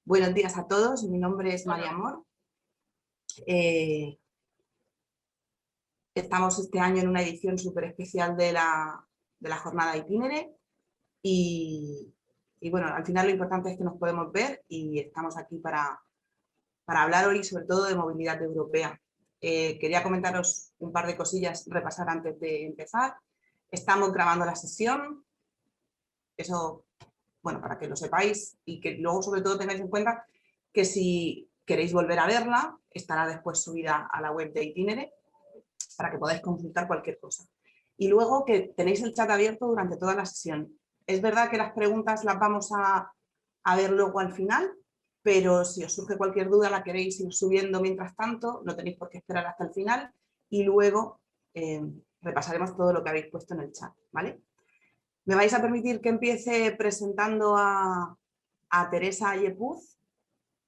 Buenos días a todos, mi nombre es María Amor. Estamos este año en una edición súper especial de la jornada Itinere y bueno, al final lo importante es que nos podemos ver y estamos aquí para hablar hoy sobre todo de movilidad europea. Quería comentaros un par de cosillas, repasar antes de empezar. Estamos grabando la sesión, eso, bueno, para que lo sepáis y que luego sobre todo tengáis en cuenta que si queréis volver a verla, estará después subida a la web de Itinere para que podáis consultar cualquier cosa. Y luego que tenéis el chat abierto durante toda la sesión. Es verdad que las preguntas las vamos a ver luego al final, pero si os surge cualquier duda la queréis ir subiendo mientras tanto, no tenéis por qué esperar hasta el final y luego repasaremos todo lo que habéis puesto en el chat, ¿vale? Me vais a permitir que empiece presentando a Teresa Yepuz.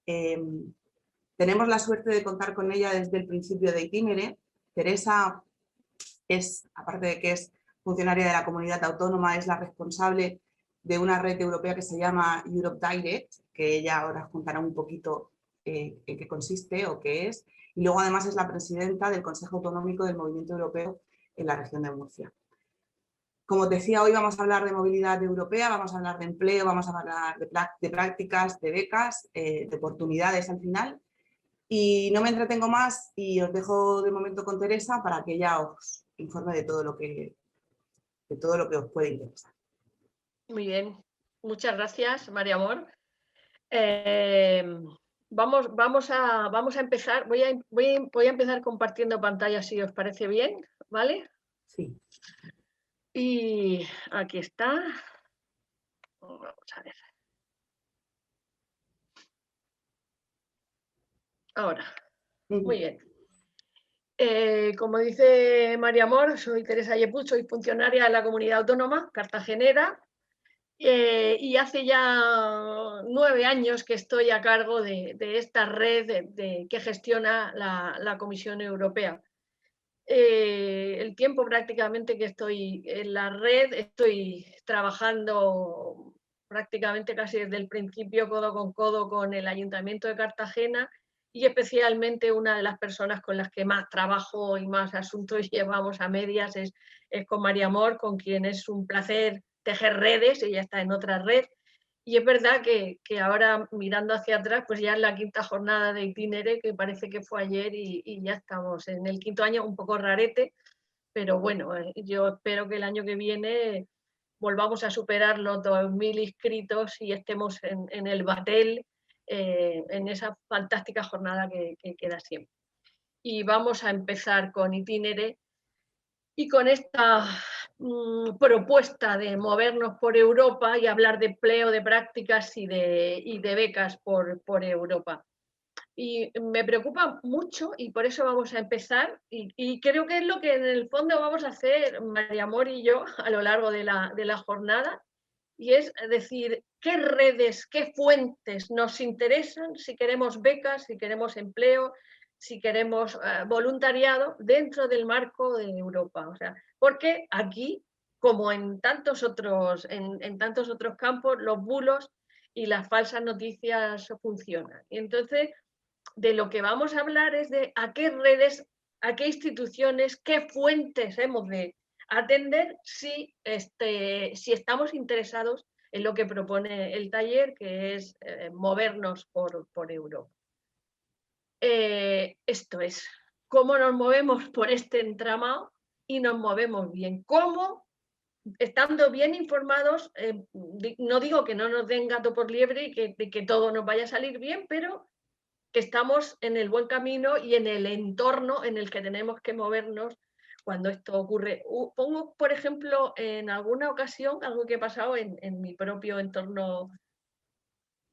Tenemos la suerte de contar con ella desde el principio de Itinere. Teresa es, aparte de que es funcionaria de la comunidad autónoma, es la responsable de una red europea que se llama Europe Direct, que ella ahora os contará un poquito en qué consiste o qué es. Y luego además es la presidenta del Consejo Autonómico del Movimiento Europeo en la región de Murcia. Como os decía, hoy vamos a hablar de movilidad europea, vamos a hablar de empleo, vamos a hablar de prácticas, de becas, de oportunidades al final. Y no me entretengo más y os dejo de momento con Teresa para que ella os informe de todo lo que os puede interesar. Muy bien, muchas gracias, María Amor. Vamos a empezar. Voy a empezar compartiendo pantalla si os parece bien, ¿vale? Sí. Y aquí está. Vamos a ver. Ahora, muy bien. Como dice María Amor, soy Teresa Yepuz, soy funcionaria de la Comunidad Autónoma cartagenera y hace ya 9 años que estoy a cargo de esta red que gestiona la Comisión Europea. El tiempo prácticamente que estoy en la red, estoy trabajando prácticamente casi desde el principio codo con codo con el Ayuntamiento de Cartagena y especialmente una de las personas con las que más trabajo y más asuntos llevamos a medias es con María Amor, con quien es un placer tejer redes, ella está en otra red. Y es verdad que ahora mirando hacia atrás, pues ya es la 5ª jornada de Itinere, que parece que fue ayer y ya estamos en el 5º año, un poco rarete, pero bueno, yo espero que el año que viene volvamos a superar los 2000 inscritos y estemos en el batel, en esa fantástica jornada que queda siempre. Y vamos a empezar con Itinere y con esta propuesta de movernos por Europa y hablar de empleo, de prácticas y de becas por Europa. Y me preocupa mucho y por eso vamos a empezar y creo que es lo que en el fondo vamos a hacer María Amor y yo a lo largo de la jornada, y es decir, qué redes, qué fuentes nos interesan si queremos becas, si queremos empleo, si queremos voluntariado dentro del marco de Europa. O sea, porque aquí, como en tantos otros campos, los bulos y las falsas noticias funcionan. Y entonces, de lo que vamos a hablar es de a qué redes, a qué instituciones, qué fuentes hemos de atender si estamos interesados en lo que propone el taller, que es movernos por Europa. Esto es, cómo nos movemos por este entramado y nos movemos bien. ¿Cómo? Estando bien informados, no digo que no nos den gato por liebre y que todo nos vaya a salir bien, pero que estamos en el buen camino y en el entorno en el que tenemos que movernos cuando esto ocurre. Pongo, por ejemplo, en alguna ocasión, algo que ha pasado en mi propio entorno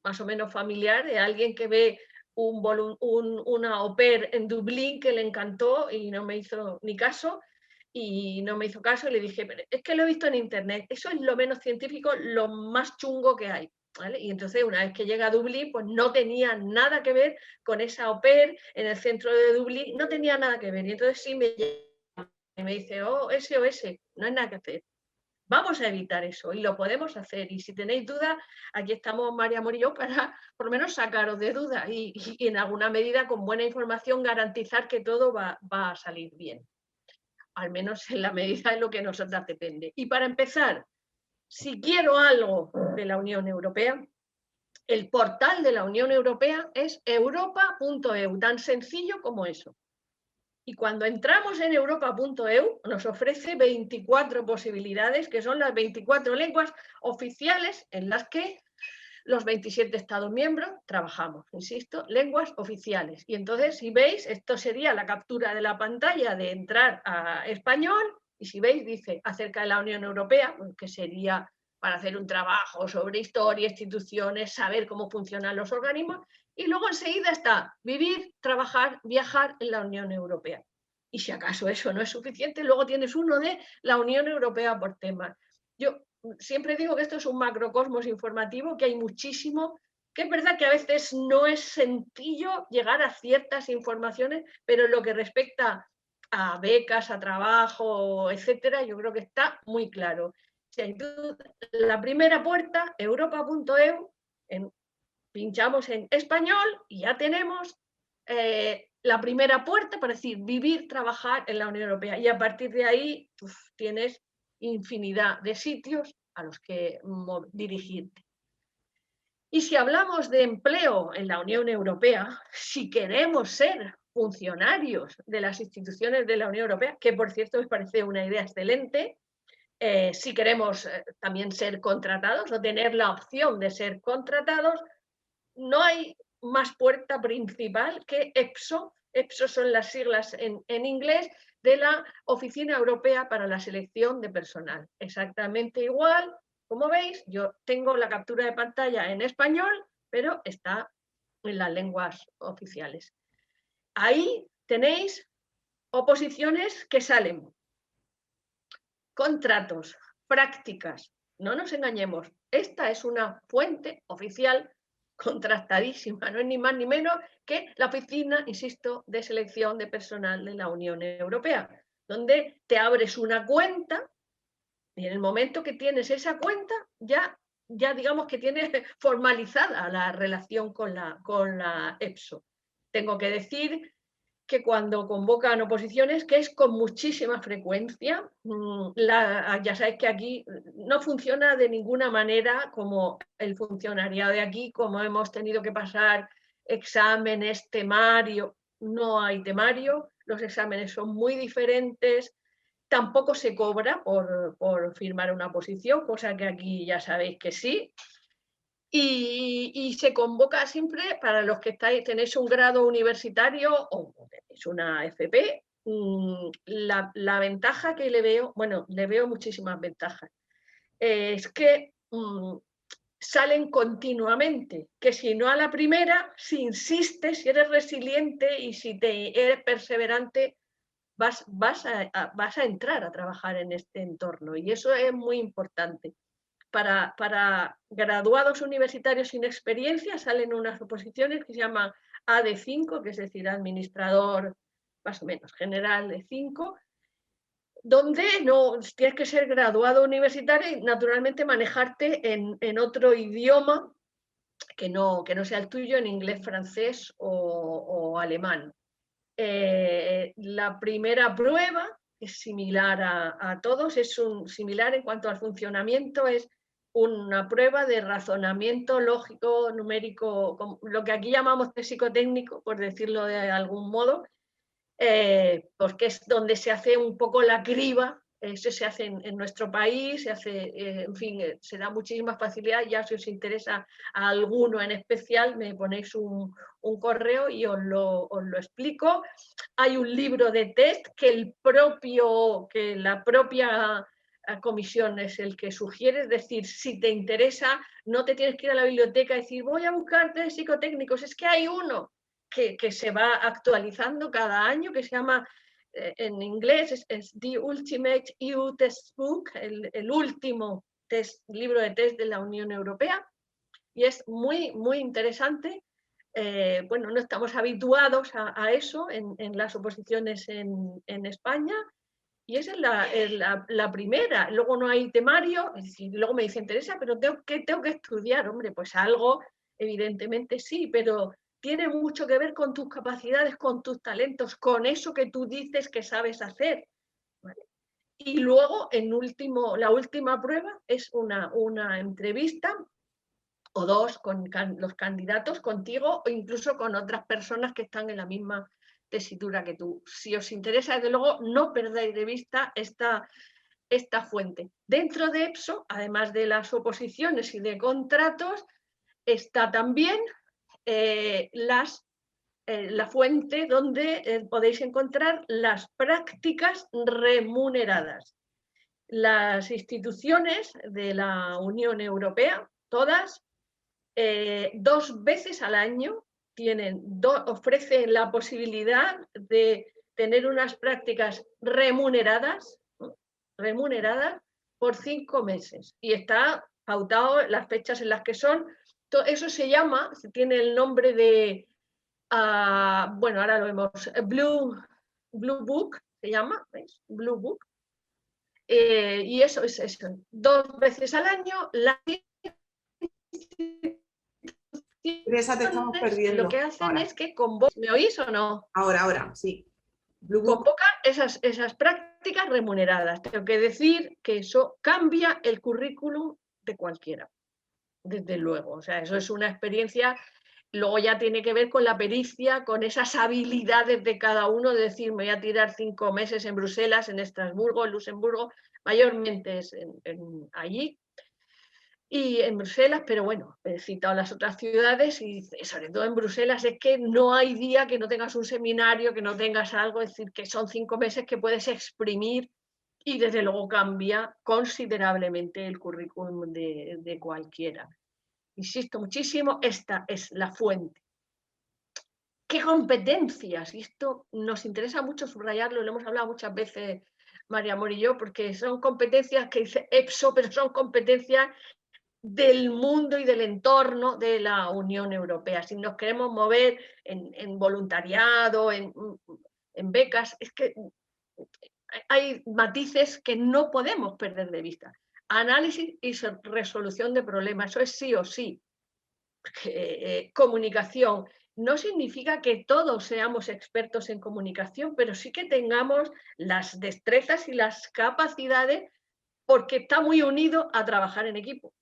más o menos familiar, de alguien que ve una au pair en Dublín que le encantó y no me hizo ni caso, y le dije, pero es que lo he visto en internet, eso es lo menos científico, lo más chungo que hay. ¿Vale? Y entonces una vez que llega a Dublín, pues no tenía nada que ver con esa au pair en el centro de Dublín, no tenía nada que ver. Y entonces sí me dice, oh, SOS, no hay nada que hacer. Vamos a evitar eso y lo podemos hacer. Y si tenéis dudas, aquí estamos María Amor y yo para por lo menos sacaros de dudas y en alguna medida con buena información garantizar que todo va a salir bien. Al menos en la medida de lo que nosotras depende. Y para empezar, si quiero algo de la Unión Europea, el portal de la Unión Europea es europa.eu, tan sencillo como eso. Y cuando entramos en europa.eu nos ofrece 24 posibilidades, que son las 24 lenguas oficiales en las que los 27 Estados miembros trabajamos, insisto, lenguas oficiales. Y entonces, si veis, esto sería la captura de la pantalla de entrar a español, y si veis, dice acerca de la Unión Europea, que sería para hacer un trabajo sobre historia, instituciones, saber cómo funcionan los organismos, y luego enseguida está vivir, trabajar, viajar en la Unión Europea. Y si acaso eso no es suficiente, luego tienes uno de la Unión Europea por temas. Yo siempre digo que esto es un macrocosmos informativo, que hay muchísimo, que es verdad que a veces no es sencillo llegar a ciertas informaciones, pero en lo que respecta a becas, a trabajo, etcétera, yo creo que está muy claro. Si hay duda, la primera puerta, europa.eu, pinchamos en español y ya tenemos la primera puerta para decir vivir, trabajar en la Unión Europea. Y a partir de ahí tienes infinidad de sitios a los que dirigirte. Y si hablamos de empleo en la Unión Europea, si queremos ser funcionarios de las instituciones de la Unión Europea, que por cierto me parece una idea excelente, si queremos también ser contratados o tener la opción de ser contratados, no hay más puerta principal que EPSO. EPSO son las siglas en inglés de la Oficina Europea para la Selección de Personal. Exactamente igual, como veis, yo tengo la captura de pantalla en español, pero está en las lenguas oficiales. Ahí tenéis oposiciones que salen, contratos, prácticas. No nos engañemos, esta es una fuente oficial contrastadísima, no es ni más ni menos que la Oficina, insisto, de Selección de Personal de la Unión Europea, donde te abres una cuenta y en el momento que tienes esa cuenta ya digamos que tienes formalizada la relación con la EPSO. Tengo que decir que cuando convocan oposiciones, que es con muchísima frecuencia, ya sabéis que aquí no funciona de ninguna manera como el funcionariado de aquí, como hemos tenido que pasar exámenes, temario, no hay temario, los exámenes son muy diferentes, tampoco se cobra por firmar una oposición, cosa que aquí ya sabéis que sí. Y se convoca siempre para los que tenéis un grado universitario o tenéis una FP. La ventaja que le veo, bueno, le veo muchísimas ventajas, es que salen continuamente, que si no a la primera, si insistes, si eres resiliente y si eres perseverante, vas a entrar a trabajar en este entorno y eso es muy importante. Para graduados universitarios sin experiencia salen unas oposiciones que se llaman AD5, que es decir, administrador más o menos general de 5, donde no tienes que ser graduado universitario y naturalmente manejarte en otro idioma que no sea el tuyo, en inglés, francés o alemán. La primera prueba es similar a todos, es similar en cuanto al funcionamiento, es una prueba de razonamiento lógico, numérico, lo que aquí llamamos test psicotécnico, por decirlo de algún modo, porque es donde se hace un poco la criba. Eso se hace en nuestro país, se hace, en fin, se da muchísima facilidad. Ya si os interesa a alguno en especial, me ponéis un correo y os lo explico. Hay un libro de test que la propia comisión es el que sugiere, es decir, si te interesa, no te tienes que ir a la biblioteca y decir, voy a buscar test psicotécnicos, es que hay uno que se va actualizando cada año, que se llama, en inglés, es The Ultimate EU Test Book, el último libro de test de la Unión Europea, y es muy, muy interesante. Bueno, no estamos habituados a eso en las oposiciones en España, Y esa es la primera. Luego no hay temario. Y luego me dicen, Teresa, pero tengo que estudiar. Hombre, pues algo, evidentemente sí, pero tiene mucho que ver con tus capacidades, con tus talentos, con eso que tú dices que sabes hacer. ¿Vale? Y luego, la última prueba es una entrevista o dos con los candidatos, contigo o incluso con otras personas que están en la misma tesitura que tú. Si os interesa, desde luego, no perdáis de vista esta fuente. Dentro de EPSO, además de las oposiciones y de contratos, está también la fuente donde podéis encontrar las prácticas remuneradas. Las instituciones de la Unión Europea, todas, 2 veces al año ofrecen la posibilidad de tener unas prácticas remuneradas por 5 meses. Y está pautado las fechas en las que son. Eso tiene el nombre de, bueno, ahora lo vemos, Blue Book, se llama, ¿veis? Blue Book. Y eso es eso, 2 veces al año. Teresa, te estamos perdiendo. Lo que hacen ahora. Es que convocan, ¿me oís o no? Ahora, sí. Convocan esas prácticas remuneradas. Tengo que decir que eso cambia el currículum de cualquiera, desde luego. O sea, eso es una experiencia. Luego ya tiene que ver con la pericia, con esas habilidades de cada uno, de decir, me voy a tirar 5 meses en Bruselas, en Estrasburgo, en Luxemburgo, mayormente es allí, y en Bruselas, pero bueno, he citado las otras ciudades y sobre todo en Bruselas es que no hay día que no tengas un seminario, que no tengas algo, es decir, que son 5 meses que puedes exprimir y desde luego cambia considerablemente el currículum de cualquiera. Insisto muchísimo, esta es la fuente. ¿Qué competencias? Y esto nos interesa mucho subrayarlo, lo hemos hablado muchas veces María Amor y yo, porque son competencias que dice EPSO, pero son competencias del mundo y del entorno de la Unión Europea. Si nos queremos mover en voluntariado, en becas, es que hay matices que no podemos perder de vista. Análisis y resolución de problemas, eso es sí o sí. Comunicación. No significa que todos seamos expertos en comunicación, pero sí que tengamos las destrezas y las capacidades, porque está muy unido a trabajar en equipo.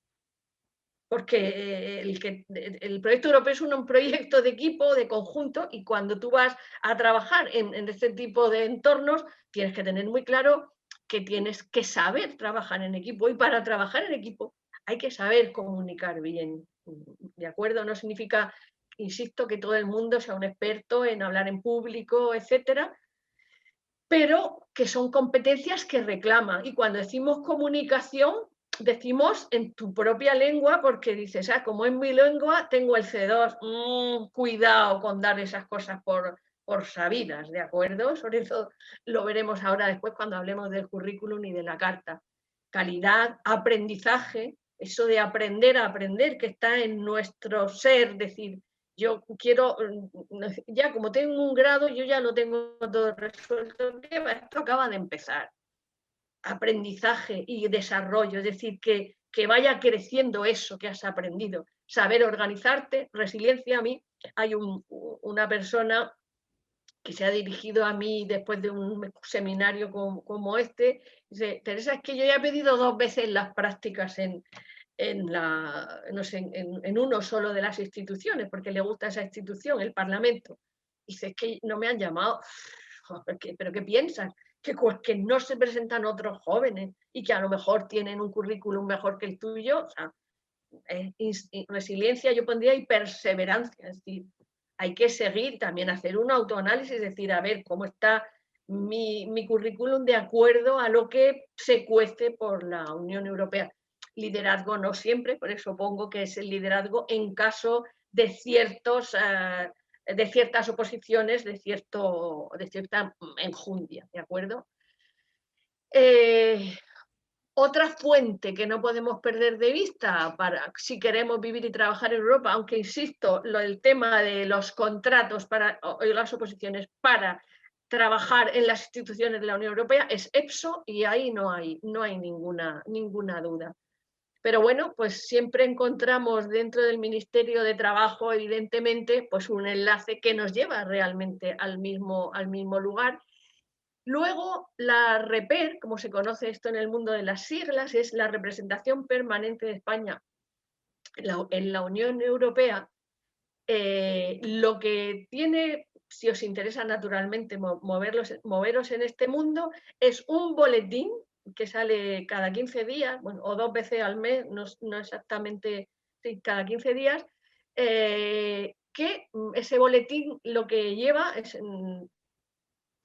Porque el proyecto europeo es un proyecto de equipo, de conjunto, y cuando tú vas a trabajar en este tipo de entornos, tienes que tener muy claro que tienes que saber trabajar en equipo, y para trabajar en equipo hay que saber comunicar bien, ¿de acuerdo? No significa, insisto, que todo el mundo sea un experto en hablar en público, etcétera, pero que son competencias que reclaman. Y cuando decimos comunicación, decimos en tu propia lengua, porque dices, como en mi lengua tengo el C2, cuidado con dar esas cosas por sabidas, ¿de acuerdo? Sobre eso lo veremos ahora después cuando hablemos del currículum y de la carta. Calidad, aprendizaje, eso de aprender a aprender, que está en nuestro ser, decir, yo quiero, ya como tengo un grado, yo ya lo tengo todo resuelto, esto acaba de empezar. Aprendizaje y desarrollo, es decir, que vaya creciendo eso que has aprendido. Saber organizarte, resiliencia. A mí hay una persona que se ha dirigido a mí después de un seminario como este, dice, Teresa, es que yo ya he pedido 2 veces las prácticas en uno solo de las instituciones, porque le gusta esa institución, el Parlamento. Dice, es que no me han llamado. ¿Pero qué piensan? Que no se presentan otros jóvenes y que a lo mejor tienen un currículum mejor que el tuyo. O sea, resiliencia yo pondría y perseverancia, es decir, hay que seguir, también hacer un autoanálisis, es decir, a ver cómo está mi currículum de acuerdo a lo que se cuece por la Unión Europea. Liderazgo no siempre, por eso pongo que es el liderazgo en caso de ciertas oposiciones, de cierta enjundia, ¿de acuerdo? Otra fuente que no podemos perder de vista si queremos vivir y trabajar en Europa, aunque insisto, el tema de los contratos o las oposiciones para trabajar en las instituciones de la Unión Europea es EPSO, y ahí no hay ninguna duda. Pero bueno, pues siempre encontramos dentro del Ministerio de Trabajo, evidentemente, pues un enlace que nos lleva realmente al mismo lugar. Luego, la REPER, como se conoce esto en el mundo de las siglas, es la representación permanente de España en la Unión Europea. Lo que tiene, si os interesa naturalmente moveros en este mundo, es un boletín que sale cada 15 días, bueno, o 2 veces al mes, no exactamente, sí, cada 15 días, que ese boletín lo que lleva es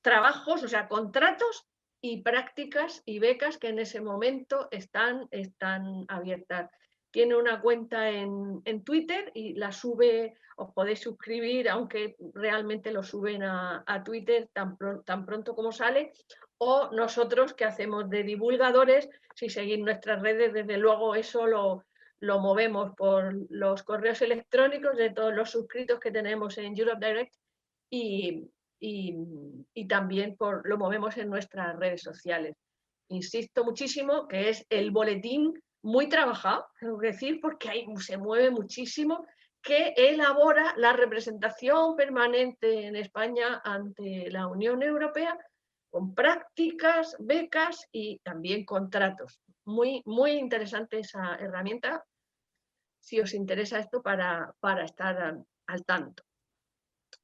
trabajos, o sea, contratos y prácticas y becas que en ese momento están abiertas. Tiene una cuenta en Twitter y la sube, os podéis suscribir, aunque realmente lo suben a Twitter tan pronto como sale, o nosotros que hacemos de divulgadores, si seguís nuestras redes, desde luego eso lo movemos por los correos electrónicos de todos los suscritos que tenemos en Europe Direct, y también lo movemos en nuestras redes sociales. Insisto muchísimo que es el boletín muy trabajado, tengo que decir, porque ahí se mueve muchísimo, que elabora la representación permanente en España ante la Unión Europea, con prácticas, becas y también contratos. Muy, muy interesante esa herramienta, si os interesa esto, para estar al tanto.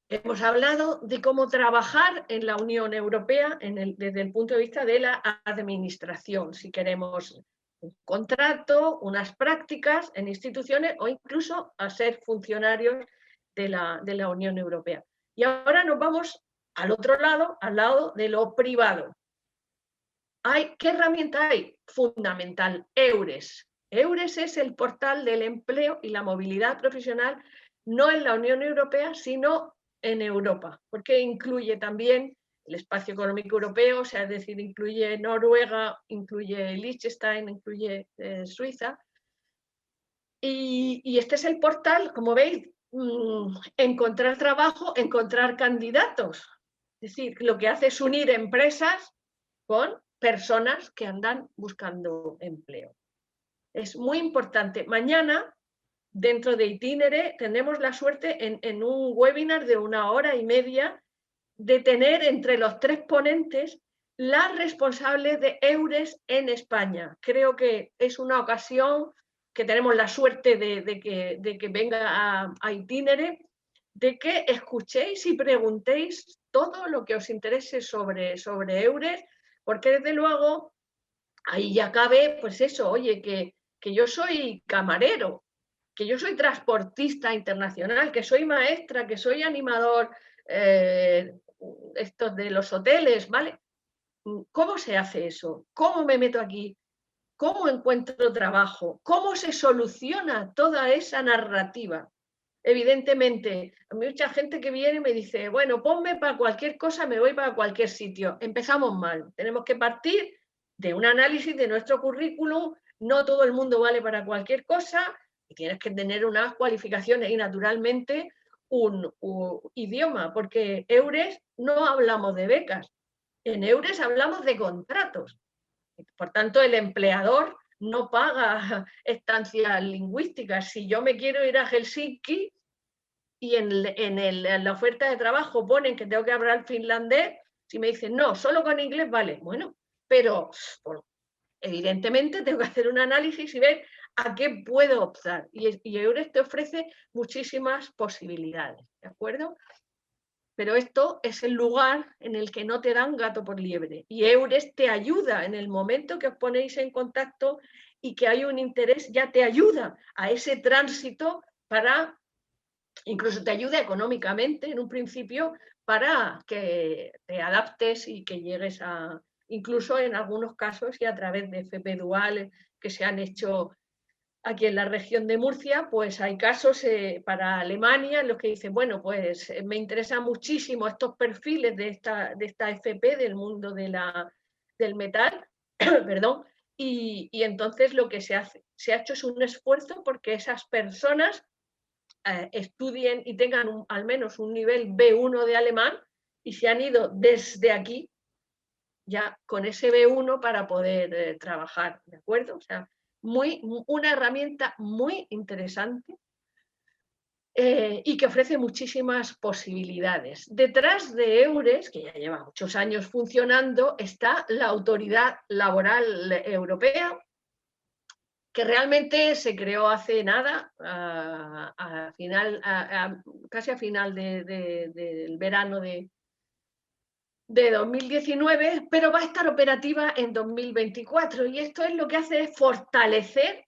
Hemos hablado de cómo trabajar en la Unión Europea desde el punto de vista de la administración, si queremos un contrato, unas prácticas en instituciones o incluso a ser funcionarios de la Unión Europea. Y ahora nos vamos al otro lado, al lado de lo privado. ¿Qué herramienta hay? Fundamental, EURES. EURES es el portal del empleo y la movilidad profesional, no en la Unión Europea, sino en Europa, porque incluye también el espacio económico europeo, o sea, es decir, incluye Noruega, incluye Liechtenstein, incluye Suiza. Y este es el portal, como veis, encontrar trabajo, encontrar candidatos. Es decir, lo que hace es unir empresas con personas que andan buscando empleo. Es muy importante. Mañana, dentro de Itinere, tenemos la suerte en un webinar de 1 hora y media de tener entre los 3 ponentes la responsable de EURES en España. Creo que es una ocasión que tenemos la suerte de que venga a Itinere, de que escuchéis y preguntéis todo lo que os interese sobre EURES, porque desde luego ahí ya cabe, pues eso, oye, que yo soy camarero, que yo soy transportista internacional, que soy maestra, que soy animador, estos de los hoteles, ¿vale? ¿Cómo se hace eso? ¿Cómo me meto aquí? ¿Cómo encuentro trabajo? ¿Cómo se soluciona toda esa narrativa? Evidentemente, hay mucha gente que viene y me dice, bueno, ponme para cualquier cosa, me voy para cualquier sitio. Empezamos mal. Tenemos que partir de un análisis de nuestro currículum. No todo el mundo vale para cualquier cosa y tienes que tener unas cualificaciones y naturalmente un idioma, porque EURES no hablamos de becas. En EURES hablamos de contratos. Por tanto, el empleador no paga estancias lingüísticas. Si yo me quiero ir a Helsinki y en la oferta de trabajo ponen que tengo que hablar finlandés, si me dicen, no, solo con inglés vale, bueno, pero evidentemente tengo que hacer un análisis y ver a qué puedo optar. Y EURES te ofrece muchísimas posibilidades, ¿de acuerdo? Pero esto es el lugar en el que no te dan gato por liebre. Y EURES te ayuda en el momento que os ponéis en contacto y que hay un interés, ya te ayuda a ese tránsito para, incluso te ayuda económicamente en un principio para que te adaptes y que llegues a, incluso en algunos casos y a través de FP Dual que se han hecho aquí en la región de Murcia, pues hay casos para Alemania en los que dicen, bueno, pues me interesan muchísimo estos perfiles de esta FP del mundo del metal, perdón, y entonces lo que se ha hecho es un esfuerzo porque esas personas estudien y tengan al menos un nivel B1 de alemán y se han ido desde aquí ya con ese B1 para poder trabajar, ¿de acuerdo? O sea, una herramienta muy interesante y que ofrece muchísimas posibilidades. Detrás de EURES, que ya lleva muchos años funcionando, está la Autoridad Laboral Europea, que realmente se creó hace nada, casi a final del verano de 2019, pero va a estar operativa en 2024. Y esto es lo que hace es fortalecer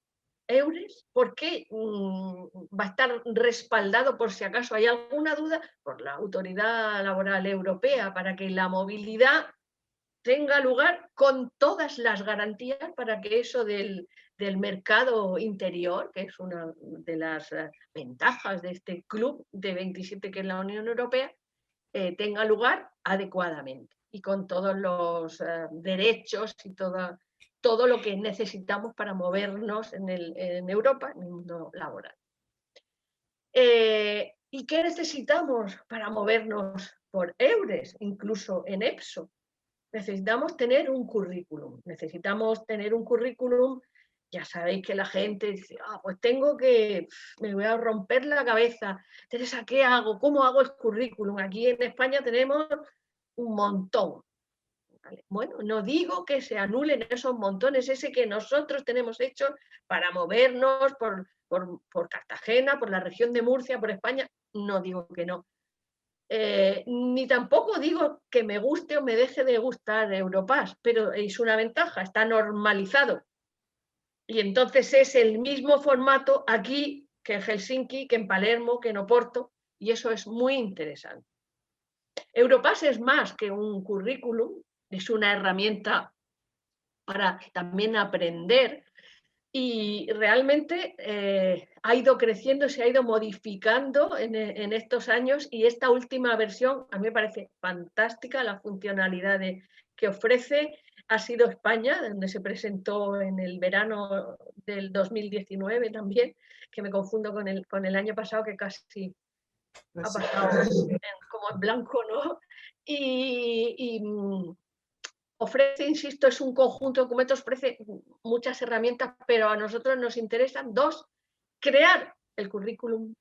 EURES, porque va a estar respaldado, por si acaso hay alguna duda, por la Autoridad Laboral Europea, para que la movilidad tenga lugar con todas las garantías para que eso del mercado interior, que es una de las ventajas de este club de 27 que es la Unión Europea, tenga lugar adecuadamente y con todos los derechos y todo lo que necesitamos para movernos en Europa, en el mundo laboral. ¿Y qué necesitamos para movernos por EURES, incluso en EPSO? Necesitamos tener un currículum, ya sabéis que la gente dice, pues me voy a romper la cabeza, Teresa, ¿qué hago? ¿Cómo hago el currículum? Aquí en España tenemos un montón. ¿Vale? Bueno, no digo que se anulen esos montones, ese que nosotros tenemos hecho para movernos por Cartagena, por la región de Murcia, por España, no digo que no. Ni tampoco digo que me guste o me deje de gustar Europass, pero es una ventaja, está normalizado. Y entonces es el mismo formato aquí que en Helsinki, que en Palermo, que en Oporto, y eso es muy interesante. Europass es más que un currículum, es una herramienta para también aprender y realmente ha ido creciendo, se ha ido modificando en estos años y esta última versión a mí me parece fantástica, la funcionalidad que ofrece. Ha sido España, donde se presentó en el verano del 2019 también, que me confundo con el año pasado, que casi ha pasado como en blanco, ¿no? Y ofrece, insisto, es un conjunto de documentos, ofrece muchas herramientas, pero a nosotros nos interesan dos: crear el currículum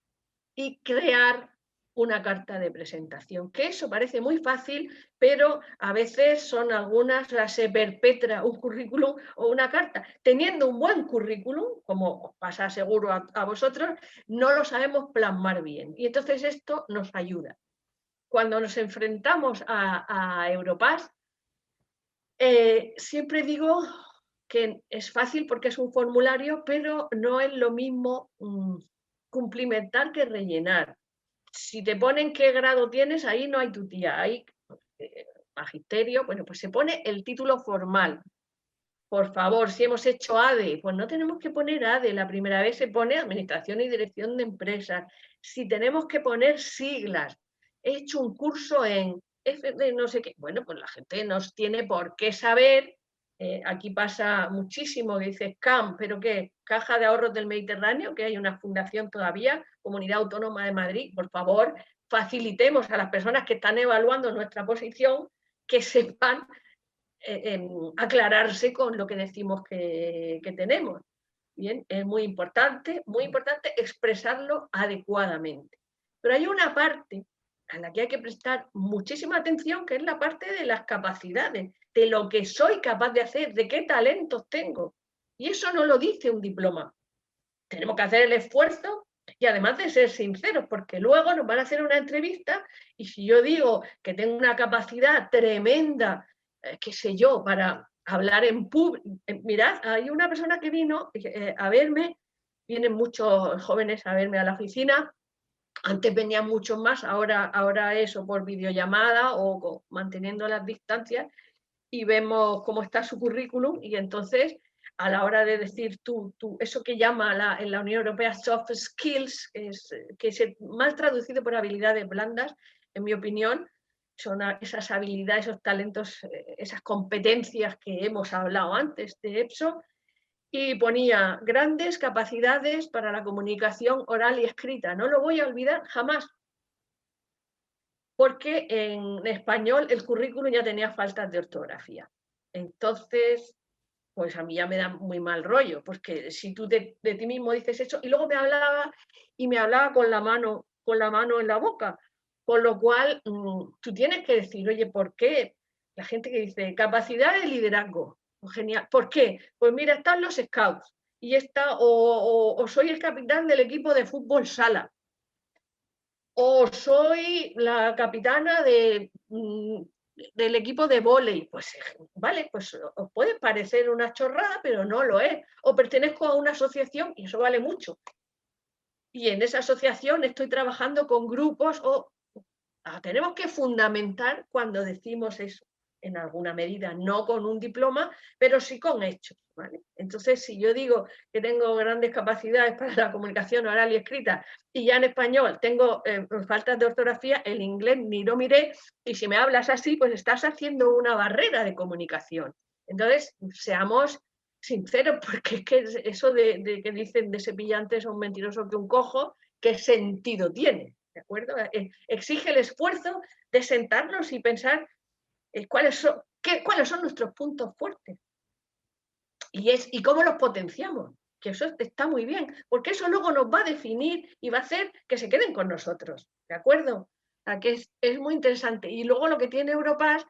y crear una carta de presentación, que eso parece muy fácil, pero a veces son algunas, se perpetra un currículum o una carta. Teniendo un buen currículum, como os pasa seguro a vosotros, no lo sabemos plasmar bien. Y entonces esto nos ayuda. Cuando nos enfrentamos a Europass, siempre digo que es fácil porque es un formulario, pero no es lo mismo cumplimentar que rellenar. Si te ponen qué grado tienes, ahí no hay tu tía, hay magisterio, bueno, pues se pone el título formal. Por favor, si hemos hecho ADE, pues no tenemos que poner ADE, la primera vez se pone Administración y Dirección de Empresas. Si tenemos que poner siglas, he hecho un curso en no sé qué, bueno, pues la gente nos tiene por qué saber, aquí pasa muchísimo, que dice CAM, pero ¿qué? Caja de Ahorros del Mediterráneo, que hay una fundación todavía, Comunidad Autónoma de Madrid, por favor, facilitemos a las personas que están evaluando nuestra posición que sepan aclararse con lo que decimos que tenemos. Bien, es muy importante expresarlo adecuadamente. Pero hay una parte a la que hay que prestar muchísima atención, que es la parte de las capacidades, de lo que soy capaz de hacer, de qué talentos tengo. Y eso no lo dice un diploma. Tenemos que hacer el esfuerzo y además de ser sinceros, porque luego nos van a hacer una entrevista y si yo digo que tengo una capacidad tremenda, qué sé yo, para hablar en público. Mirad, hay una persona que vino a verme, vienen muchos jóvenes a verme a la oficina, antes venían muchos más, ahora eso por videollamada o manteniendo las distancias y vemos cómo está su currículum y entonces a la hora de decir eso que llama en la Unión Europea soft skills, que es mal traducido por habilidades blandas, en mi opinión, son esas habilidades, esos talentos, esas competencias que hemos hablado antes de EPSO, y ponía grandes capacidades para la comunicación oral y escrita. No lo voy a olvidar jamás. porque en español el currículum ya tenía faltas de ortografía. Entonces, pues a mí ya me da muy mal rollo, porque si tú de ti mismo dices eso, y luego me hablaba con la mano en la boca, con lo cual tú tienes que decir, oye, ¿por qué? La gente que dice, capacidad de liderazgo, genial, ¿por qué? Pues mira, están los scouts, y o soy el capitán del equipo de fútbol sala, o soy la capitana del equipo de vóley. Pues vale, pues os puede parecer una chorrada, pero no lo es. O pertenezco a una asociación y eso vale mucho. Y en esa asociación estoy trabajando con grupos tenemos que fundamentar cuando decimos eso, en alguna medida, no con un diploma, pero sí con hechos, ¿vale? Entonces, si yo digo que tengo grandes capacidades para la comunicación oral y escrita, y ya en español tengo faltas de ortografía, el inglés ni lo miré, y si me hablas así, pues estás haciendo una barrera de comunicación. Entonces, seamos sinceros, porque es que eso de que dicen de cepillante es un mentiroso que un cojo, ¿qué sentido tiene? ¿De acuerdo? Exige el esfuerzo de sentarnos y pensar cuáles son nuestros puntos fuertes y cómo los potenciamos, que eso está muy bien, porque eso luego nos va a definir y va a hacer que se queden con nosotros, ¿de acuerdo? Que es muy interesante. Y luego lo que tiene Europass,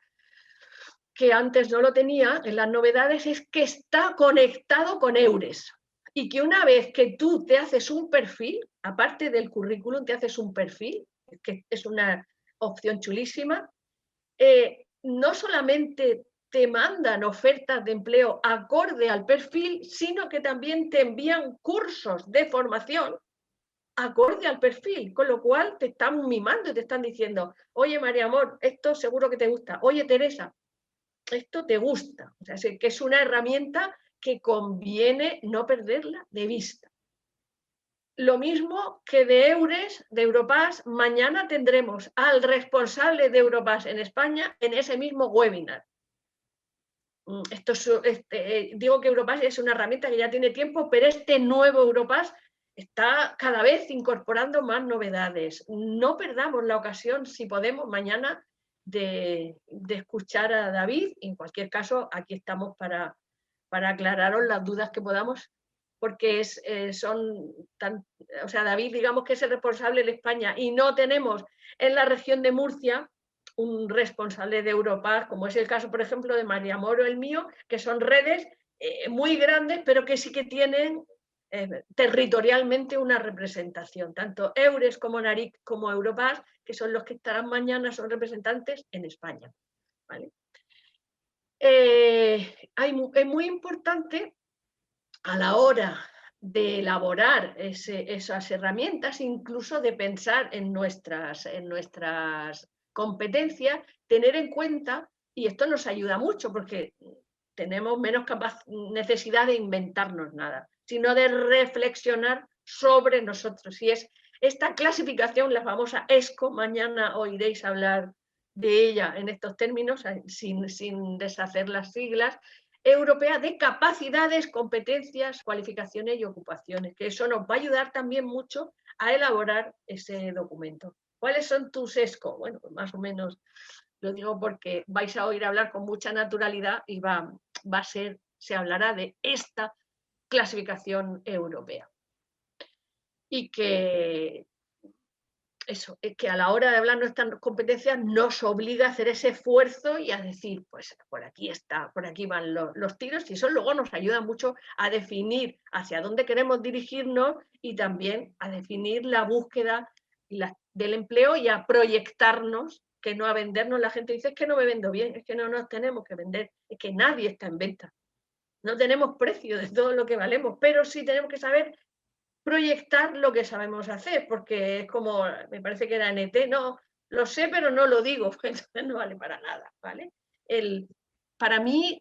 que antes no lo tenía en las novedades, es que está conectado con Eures. Y que una vez que tú te haces un perfil, aparte del currículum, te haces un perfil, que es una opción chulísima, no solamente te mandan ofertas de empleo acorde al perfil, sino que también te envían cursos de formación acorde al perfil, con lo cual te están mimando y te están diciendo, oye María Amor, esto seguro que te gusta, oye Teresa, esto te gusta. O sea, que es una herramienta que conviene no perderla de vista. Lo mismo que de Eures, de Europass, mañana tendremos al responsable de Europass en España en ese mismo webinar. Digo que Europass es una herramienta que ya tiene tiempo, pero este nuevo Europass está cada vez incorporando más novedades. No perdamos la ocasión, si podemos, mañana de escuchar a David. En cualquier caso, aquí estamos para aclararos las dudas que podamos, porque David, digamos que es el responsable de España y no tenemos en la región de Murcia un responsable de Europass, como es el caso, por ejemplo, de María Moro, el mío, que son redes muy grandes, pero que sí que tienen territorialmente una representación. Tanto Eures como NARIC como Europass, que son los que estarán mañana, son representantes en España, ¿vale? Es muy importante a la hora de elaborar esas herramientas, incluso de pensar en nuestras competencias, tener en cuenta, y esto nos ayuda mucho porque tenemos menos necesidad de inventarnos nada, sino de reflexionar sobre nosotros. Y es esta clasificación, la famosa ESCO, mañana oiréis hablar de ella en estos términos, sin deshacer las siglas, europea de capacidades, competencias, cualificaciones y ocupaciones, que eso nos va a ayudar también mucho a elaborar ese documento. ¿Cuáles son tus ESCO? Bueno, pues más o menos lo digo porque vais a oír hablar con mucha naturalidad y se hablará de esta clasificación europea. Y que eso, es que a la hora de hablar nuestras competencias nos obliga a hacer ese esfuerzo y a decir, pues por aquí está, por aquí van los tiros, y eso luego nos ayuda mucho a definir hacia dónde queremos dirigirnos y también a definir la búsqueda del empleo y a proyectarnos, que no a vendernos. La gente dice, es que no me vendo bien, es que no nos tenemos que vender, es que nadie está en venta. No tenemos precio de todo lo que valemos, pero sí tenemos que saber proyectar lo que sabemos hacer, porque es como, me parece que era en ET, no, lo sé pero no lo digo, entonces no vale para nada, ¿vale? Para mí,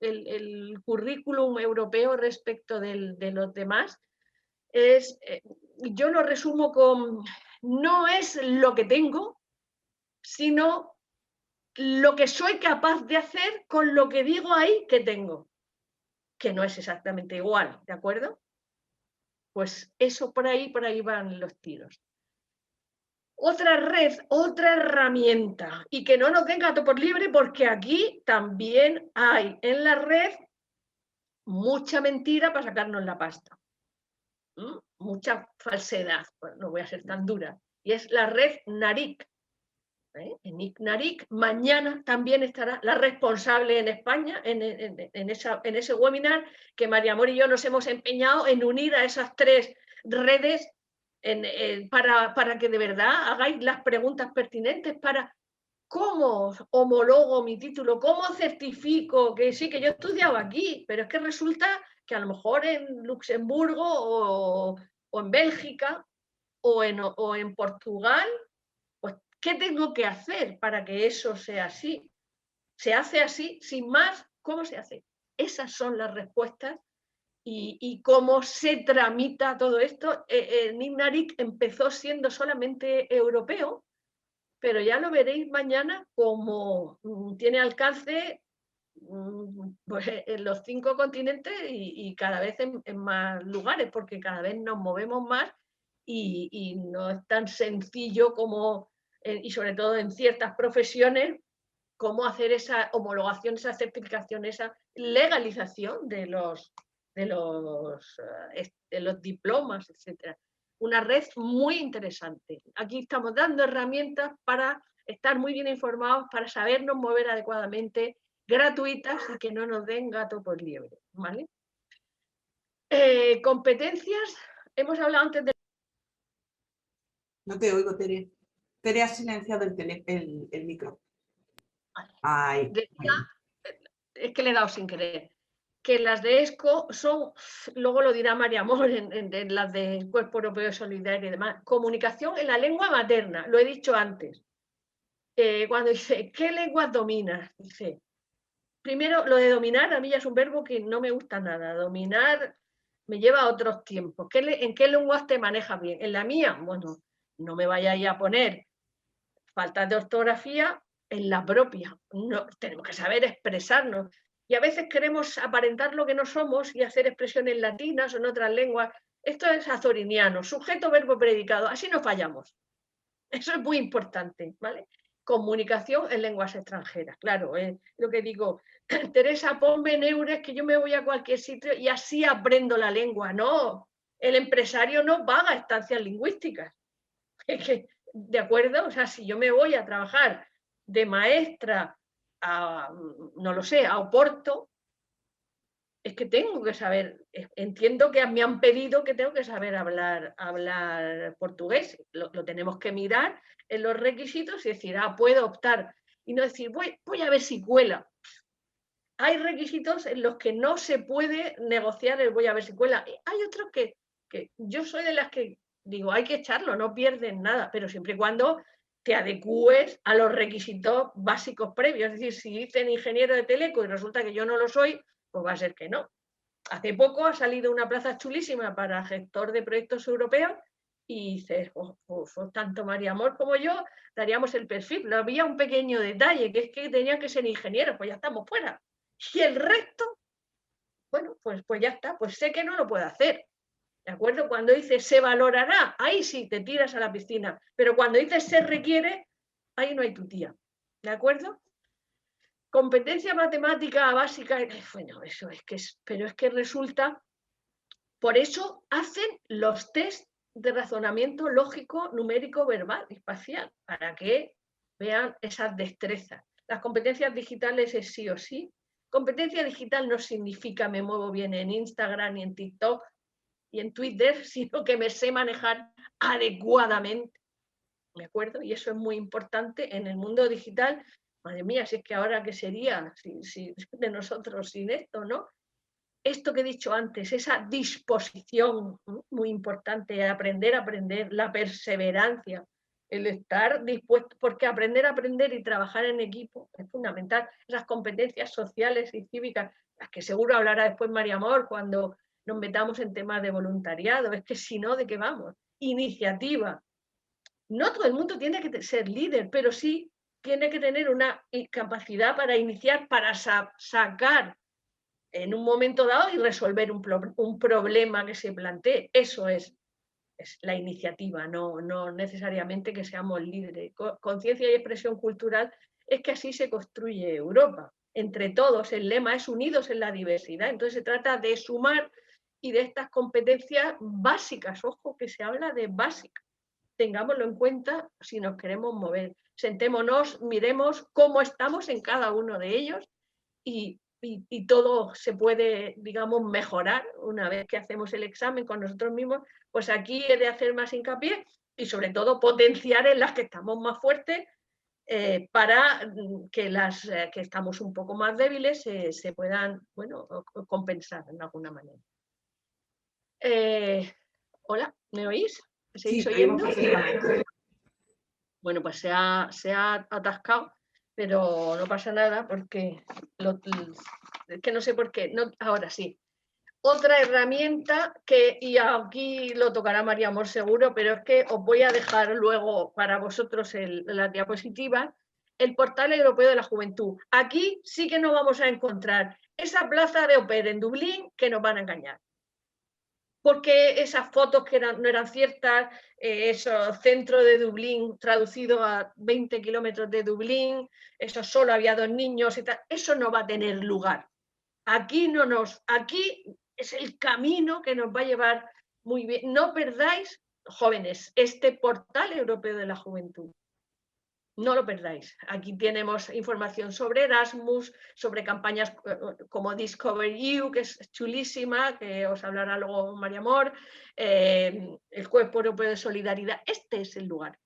el currículum europeo respecto de los demás es, yo lo resumo con, no es lo que tengo, sino lo que soy capaz de hacer con lo que digo ahí que tengo, que no es exactamente igual, ¿de acuerdo? Pues eso por ahí van los tiros. Otra red, otra herramienta, y que no nos den gato por liebre, porque aquí también hay en la red mucha mentira para sacarnos la pasta. Mucha falsedad, bueno, no voy a ser tan dura, y es la red NARIC. En NARIC mañana también estará la responsable en España en ese webinar que María Amor y yo nos hemos empeñado en unir a esas tres redes para que de verdad hagáis las preguntas pertinentes para cómo homologo mi título, cómo certifico que sí, que yo he estudiado aquí, pero es que resulta que a lo mejor en Luxemburgo o en Bélgica o en Portugal, pues, ¿qué tengo que hacer para que eso sea así? ¿Se hace así? Sin más, ¿cómo se hace? Esas son las respuestas y cómo se tramita todo esto. NIC empezó siendo solamente europeo, pero ya lo veréis mañana como tiene alcance pues, en los 5 continentes y cada vez en más lugares, porque cada vez nos movemos más y no es tan sencillo como, y sobre todo en ciertas profesiones, cómo hacer esa homologación, esa certificación, esa legalización de los diplomas, etcétera. Una red muy interesante. Aquí estamos dando herramientas para estar muy bien informados, para sabernos mover adecuadamente, gratuitas y que no nos den gato por liebre, ¿vale? Competencias, hemos hablado antes de... No te oigo, Tere. Tere ha silenciado el micro. Ay, es que le he dado sin querer. Que las de ESCO son, luego lo dirá María Amor en las del Cuerpo Europeo de Solidaridad y demás, comunicación en la lengua materna, lo he dicho antes. Cuando dice, ¿qué lenguas dominas? Dice, primero, lo de dominar a mí ya es un verbo que no me gusta nada. Dominar me lleva a otros tiempos. ¿En qué lenguas te manejas bien? En la mía, bueno, no me vayáis a poner faltas de ortografía en la propia. No, tenemos que saber expresarnos. Y a veces queremos aparentar lo que no somos y hacer expresiones latinas o en otras lenguas. Esto es azoriniano, sujeto, verbo, predicado. Así no fallamos. Eso es muy importante, ¿vale? Comunicación en lenguas extranjeras. Claro, lo que digo, Teresa, ponme en eures que yo me voy a cualquier sitio y así aprendo la lengua. No, el empresario no paga estancias lingüísticas. ¿De acuerdo? O sea, si yo me voy a trabajar de maestra a, no lo sé, a Oporto, es que tengo que saber, entiendo que me han pedido que tengo que saber hablar portugués. Lo tenemos que mirar en los requisitos y decir, puedo optar. Y no decir, voy a ver si cuela. Hay requisitos en los que no se puede negociar el voy a ver si cuela. Hay otros que yo soy de las que digo, hay que echarlo, no pierden nada, pero siempre y cuando te adecúes a los requisitos básicos previos. Es decir, si dicen ingeniero de teleco y resulta que yo no lo soy, pues va a ser que no. Hace poco ha salido una plaza chulísima para gestor de proyectos europeos y dices, tanto María Amor como yo daríamos el perfil. Pero había un pequeño detalle, que es que tenían que ser ingenieros, pues ya estamos fuera. Y el resto, bueno, pues ya está, pues sé que no lo puedo hacer. ¿De acuerdo? Cuando dices se valorará, ahí sí te tiras a la piscina. Pero cuando dices se requiere, ahí no hay tu tía. ¿De acuerdo? Competencia matemática básica, bueno, eso es que pero es que resulta, por eso hacen los test de razonamiento lógico, numérico, verbal y espacial, para que vean esas destrezas. Las competencias digitales es sí o sí. Competencia digital no significa me muevo bien en Instagram y en TikTok y en Twitter, sino que me sé manejar adecuadamente. ¿De acuerdo? Y eso es muy importante en el mundo digital. Madre mía, si es que ahora qué sería de nosotros sin esto, ¿no? Esto que he dicho antes, esa disposición muy importante, aprender, la perseverancia, el estar dispuesto, porque aprender y trabajar en equipo es fundamental. Esas competencias sociales y cívicas, las que seguro hablará después María Amor cuando nos metamos en temas de voluntariado, es que si no, ¿de qué vamos? Iniciativa. No todo el mundo tiene que ser líder, pero sí tiene que tener una capacidad para iniciar, para sacar en un momento dado y resolver un problema que se plantee. Eso es es la iniciativa, no necesariamente que seamos líderes. Conciencia y expresión cultural es que así se construye Europa. Entre todos, el lema es unidos en la diversidad. Entonces se trata de sumar y de estas competencias básicas. Ojo, que se habla de básicas. Tengámoslo en cuenta si nos queremos mover. Sentémonos, miremos cómo estamos en cada uno de ellos y todo se puede, digamos, mejorar una vez que hacemos el examen con nosotros mismos. Pues aquí he de hacer más hincapié y sobre todo potenciar en las que estamos más fuertes para que las que estamos un poco más débiles se puedan, bueno, compensar de alguna manera. Hola, ¿me oís? ¿Me seguís oyendo? Bueno, pues se ha atascado, pero no pasa nada porque es que no sé por qué. No, ahora sí. Otra herramienta que, y aquí lo tocará María Amor seguro, pero es que os voy a dejar luego para vosotros las diapositivas, el Portal Europeo de la Juventud. Aquí sí que nos vamos a encontrar esa plaza de Opera en Dublín que nos van a engañar. Porque esas fotos que no eran ciertas, esos centros de Dublín traducido a 20 kilómetros de Dublín, eso solo había 2 niños y tal, eso no va a tener lugar. Aquí es el camino que nos va a llevar muy bien. No perdáis, jóvenes, este Portal Europeo de la Juventud. No lo perdáis. Aquí tenemos información sobre Erasmus, sobre campañas como Discover You, que es chulísima, que os hablará luego María Amor, el Cuerpo Europeo de Solidaridad. Este es el lugar.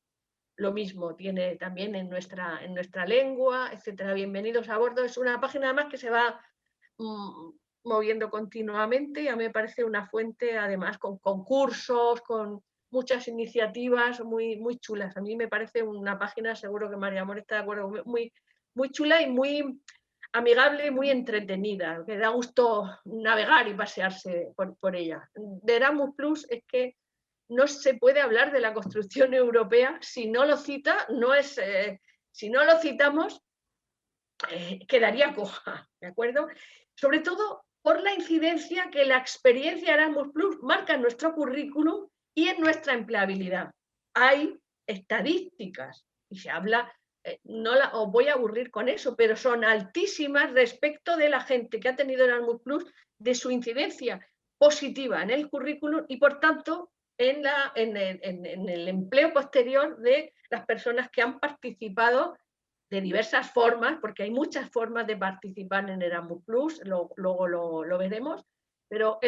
Lo mismo tiene también en nuestra lengua, etcétera. Bienvenidos a bordo. Es una página además que se va moviendo continuamente y a mí me parece una fuente además con concursos, con muchas iniciativas muy chulas. A mí me parece una página, seguro que María Amor está de acuerdo, muy chula y muy amigable y muy entretenida, que da gusto navegar y pasearse por ella. De Erasmus Plus es que no se puede hablar de la construcción europea si no lo cita, si no lo citamos, quedaría coja, ¿de acuerdo? Sobre todo por la incidencia que la experiencia Erasmus Plus marca en nuestro currículum y en nuestra empleabilidad. Hay estadísticas y se habla, os voy a aburrir con eso, pero son altísimas respecto de la gente que ha tenido Erasmus Plus, de su incidencia positiva en el currículum y por tanto en el empleo posterior de las personas que han participado de diversas formas, porque hay muchas formas de participar en Erasmus Plus, luego lo veremos, pero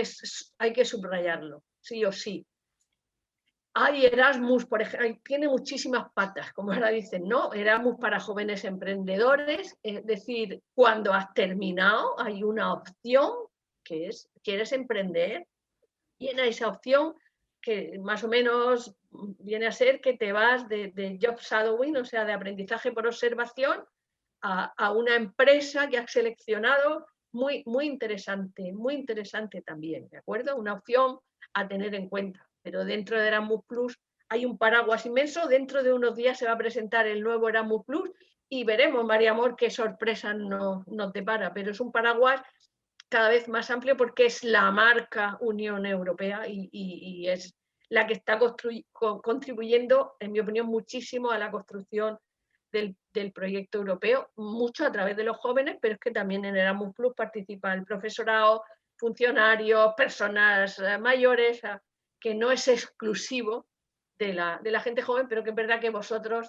hay que subrayarlo, sí o sí. Hay Erasmus, por ejemplo, tiene muchísimas patas, como ahora dicen, ¿no? Erasmus para jóvenes emprendedores, es decir, cuando has terminado hay una opción que es, ¿quieres emprender? Llena esa opción que más o menos viene a ser que te vas de job shadowing, o sea, de aprendizaje por observación, a una empresa que has seleccionado, muy interesante también, ¿de acuerdo? Una opción a tener en cuenta, pero dentro de Erasmus Plus hay un paraguas inmenso, dentro de unos días se va a presentar el nuevo Erasmus Plus y veremos, María Amor, qué sorpresa nos depara, pero es un paraguas cada vez más amplio porque es la marca Unión Europea y es la que está contribuyendo, en mi opinión, muchísimo a la construcción del proyecto europeo, mucho a través de los jóvenes, pero es que también en Erasmus Plus participa el profesorado, funcionarios, personas mayores, que no es exclusivo de la gente joven, pero que es verdad que vosotros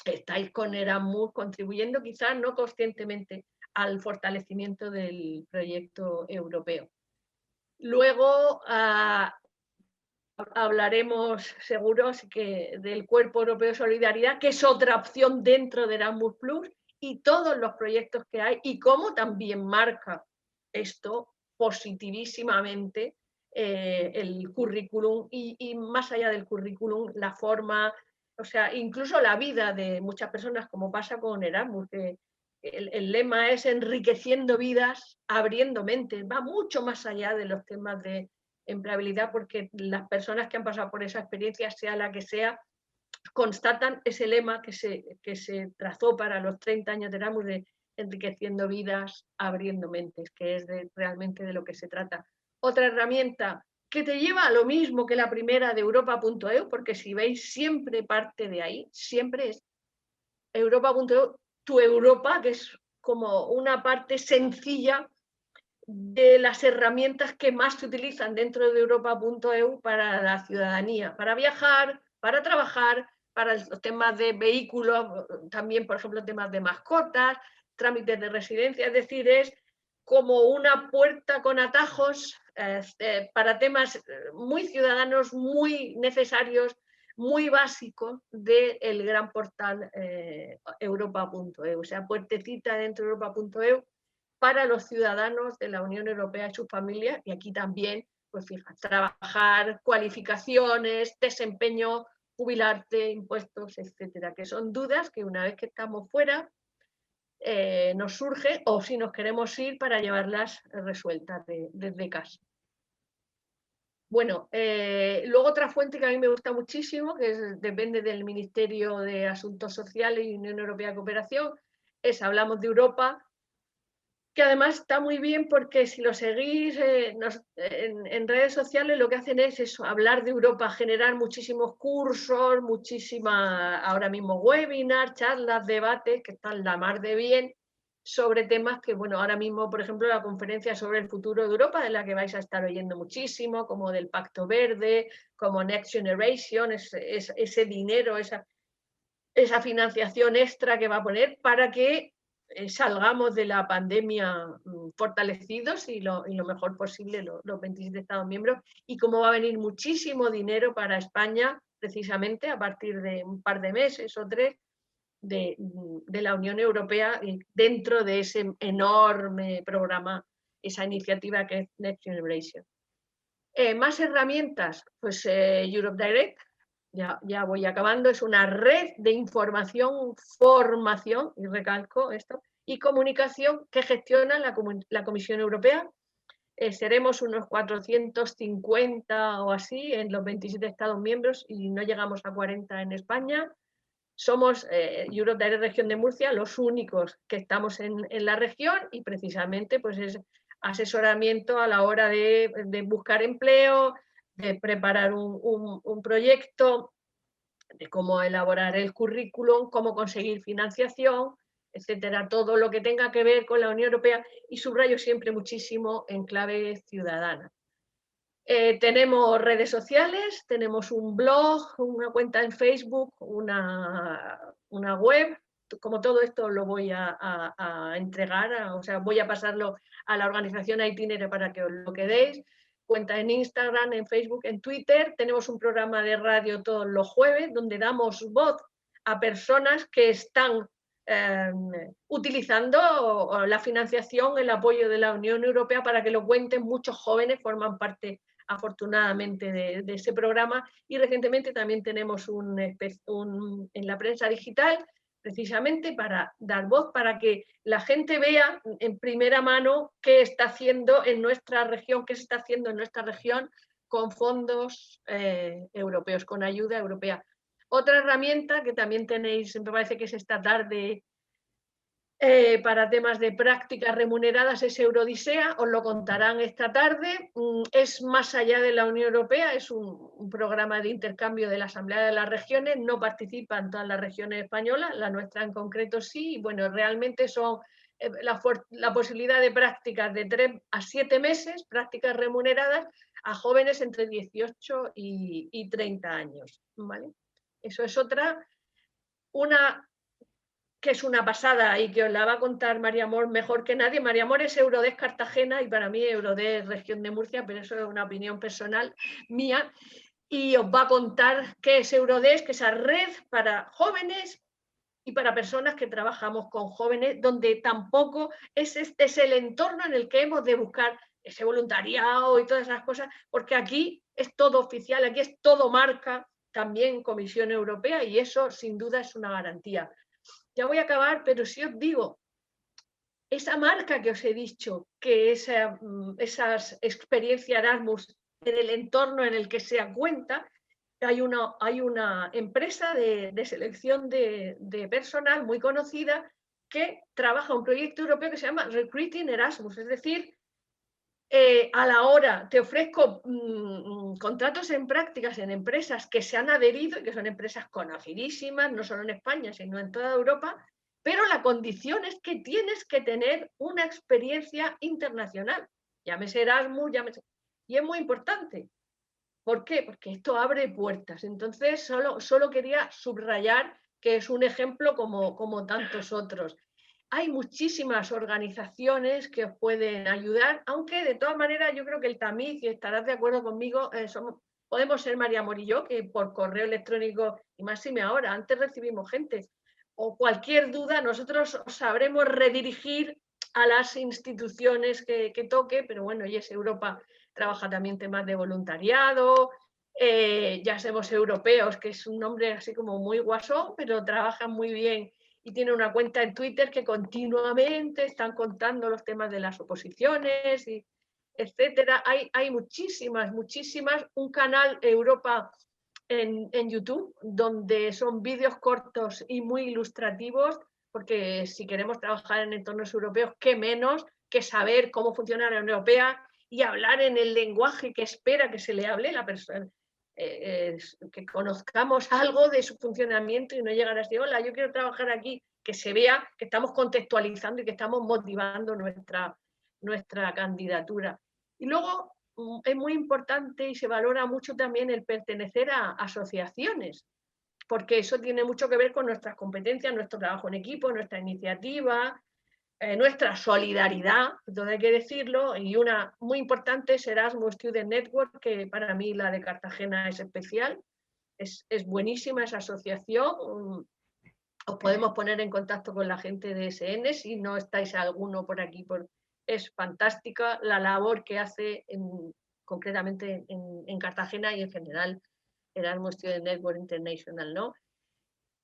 estáis con Erasmus contribuyendo, quizás no conscientemente, al fortalecimiento del proyecto europeo. Luego hablaremos seguro del Cuerpo Europeo de Solidaridad, que es otra opción dentro de Erasmus Plus, y todos los proyectos que hay, y cómo también marca esto positivísimamente el currículum, y más allá del currículum, la forma, o sea, incluso la vida de muchas personas, como pasa con Erasmus, que el lema es enriqueciendo vidas, abriendo mentes, va mucho más allá de los temas de empleabilidad, porque las personas que han pasado por esa experiencia, sea la que sea, constatan ese lema que se trazó para los 30 años de Erasmus de enriqueciendo vidas, abriendo mentes, que es realmente de lo que se trata. Otra herramienta que te lleva a lo mismo que la primera de Europa.eu, porque si veis siempre parte de ahí, siempre es Europa.eu, tu Europa, que es como una parte sencilla de las herramientas que más se utilizan dentro de Europa.eu para la ciudadanía, para viajar, para trabajar, para los temas de vehículos, también, por ejemplo, temas de mascotas, trámites de residencia, es decir, es como una puerta con atajos para temas muy ciudadanos, muy necesarios, muy básicos del gran portal Europa.eu, o sea, puertecita dentro de Europa.eu para los ciudadanos de la Unión Europea y sus familias, y aquí también, pues fija, trabajar, cualificaciones, desempeño, jubilarte, impuestos, etcétera, que son dudas que una vez que estamos fuera nos surge, o si nos queremos ir para llevarlas resueltas desde casa. Bueno, luego otra fuente que a mí me gusta muchísimo, que depende del Ministerio de Asuntos Sociales y Unión Europea de Cooperación, es Hablamos de Europa, que además está muy bien porque si lo seguís en redes sociales lo que hacen es eso, hablar de Europa, generar muchísimos cursos, ahora mismo webinars, charlas, debates, que están la mar de bien, sobre temas que, bueno, ahora mismo, por ejemplo, la conferencia sobre el futuro de Europa, de la que vais a estar oyendo muchísimo, como del Pacto Verde, como Next Generation, ese dinero, esa financiación extra que va a poner para que salgamos de la pandemia fortalecidos y lo mejor posible los 27 Estados miembros, y cómo va a venir muchísimo dinero para España precisamente a partir de un par de meses o 3 de la Unión Europea dentro de ese enorme programa, esa iniciativa que es Next Generation. Más herramientas, pues Europe Direct, ya voy acabando, es una red de información, formación, y recalco esto, y comunicación que gestiona la Comisión Europea. Seremos unos 450 o así en los 27 Estados miembros y no llegamos a 40 en España. Somos Europe Direct Región de Murcia los únicos que estamos en la región, y precisamente pues es asesoramiento a la hora de buscar empleo, de preparar un proyecto, de cómo elaborar el currículum, cómo conseguir financiación, etcétera, todo lo que tenga que ver con la Unión Europea, y subrayo siempre muchísimo en clave ciudadana. Tenemos redes sociales, tenemos un blog, una cuenta en Facebook, una web. Como todo esto lo voy a entregar, o sea, voy a pasarlo a la organización Itinere para que os lo quedéis. Cuenta en Instagram, en Facebook, en Twitter. Tenemos un programa de radio todos los jueves donde damos voz a personas que están utilizando la financiación, el apoyo de la Unión Europea para que lo cuenten. Muchos jóvenes forman parte, afortunadamente, de ese programa, y recientemente también tenemos en la prensa digital, precisamente para dar voz, para que la gente vea en primera mano qué está haciendo en nuestra región, qué se está haciendo en nuestra región con fondos europeos, con ayuda europea. Otra herramienta que también tenéis, me parece que es esta tarde, para temas de prácticas remuneradas, es Eurodisea, os lo contarán esta tarde. Es más allá de la Unión Europea, es un programa de intercambio de la Asamblea de las Regiones, no participan todas las regiones españolas, la nuestra en concreto sí, y bueno, realmente son la posibilidad de prácticas de 3 a 7 meses, prácticas remuneradas a jóvenes entre 18 y 30 años, ¿vale? Eso es que es una pasada y que os la va a contar María Amor mejor que nadie. María Amor es Eurodesk Cartagena y para mí Eurodesk Región de Murcia, pero eso es una opinión personal mía, y os va a contar qué es Eurodesk, esa red para jóvenes y para personas que trabajamos con jóvenes, donde tampoco este es el entorno en el que hemos de buscar ese voluntariado y todas esas cosas, porque aquí es todo oficial, aquí es todo marca, también Comisión Europea, y eso sin duda es una garantía. Ya voy a acabar, pero si os digo, esa marca que os he dicho, que esas experiencias Erasmus en el entorno en el que se da cuenta, hay una empresa de selección de personal muy conocida que trabaja un proyecto europeo que se llama Recruiting Erasmus, es decir, a la hora te ofrezco contratos en prácticas en empresas que se han adherido y que son empresas conocidísimas, no solo en España, sino en toda Europa, pero la condición es que tienes que tener una experiencia internacional. Llámese Erasmus, llámese... Y es muy importante. ¿Por qué? Porque esto abre puertas. Entonces, solo quería subrayar que es un ejemplo como tantos otros. Hay muchísimas organizaciones que os pueden ayudar, aunque de todas maneras yo creo que el tamiz, y estarás de acuerdo conmigo, podemos ser María Amor y yo, que por correo electrónico, y más si me ahora, antes recibimos gente, o cualquier duda, nosotros sabremos redirigir a las instituciones que toque, pero bueno, y es Europa, trabaja también temas de voluntariado, ya somos europeos, que es un nombre así como muy guasón, pero trabajan muy bien y tiene una cuenta en Twitter que continuamente están contando los temas de las oposiciones, y etcétera. Hay muchísimas. Un canal Europa en YouTube, donde son vídeos cortos y muy ilustrativos, porque si queremos trabajar en entornos europeos, qué menos que saber cómo funciona la Unión Europea y hablar en el lenguaje que espera que se le hable la persona. Que conozcamos algo de su funcionamiento y no llegar a decir, hola, yo quiero trabajar aquí, que se vea que estamos contextualizando y que estamos motivando nuestra candidatura. Y luego es muy importante y se valora mucho también el pertenecer a asociaciones, porque eso tiene mucho que ver con nuestras competencias, nuestro trabajo en equipo, nuestra iniciativa, nuestra solidaridad, entonces hay que decirlo, y una muy importante es Erasmus Student Network, que para mí la de Cartagena es especial, es buenísima esa asociación, os podemos poner en contacto con la gente de SN, si no estáis alguno por aquí, es fantástica la labor que hace concretamente en Cartagena y en general Erasmus Student Network International, ¿no?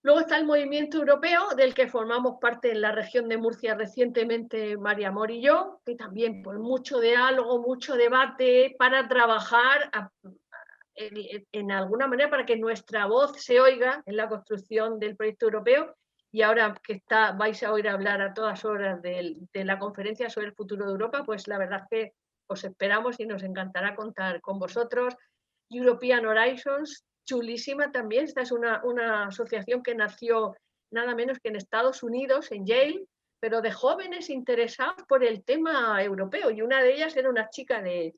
Luego está el movimiento europeo, del que formamos parte en la región de Murcia recientemente María Amor y yo, que también pues mucho diálogo, mucho debate para trabajar en alguna manera para que nuestra voz se oiga en la construcción del proyecto europeo. Y ahora que vais a oír hablar a todas horas de la conferencia sobre el futuro de Europa, pues la verdad es que os esperamos y nos encantará contar con vosotros. European Horizons, chulísima también. Esta es una asociación que nació nada menos que en Estados Unidos, en Yale, pero de jóvenes interesados por el tema europeo. Y una de ellas era una chica de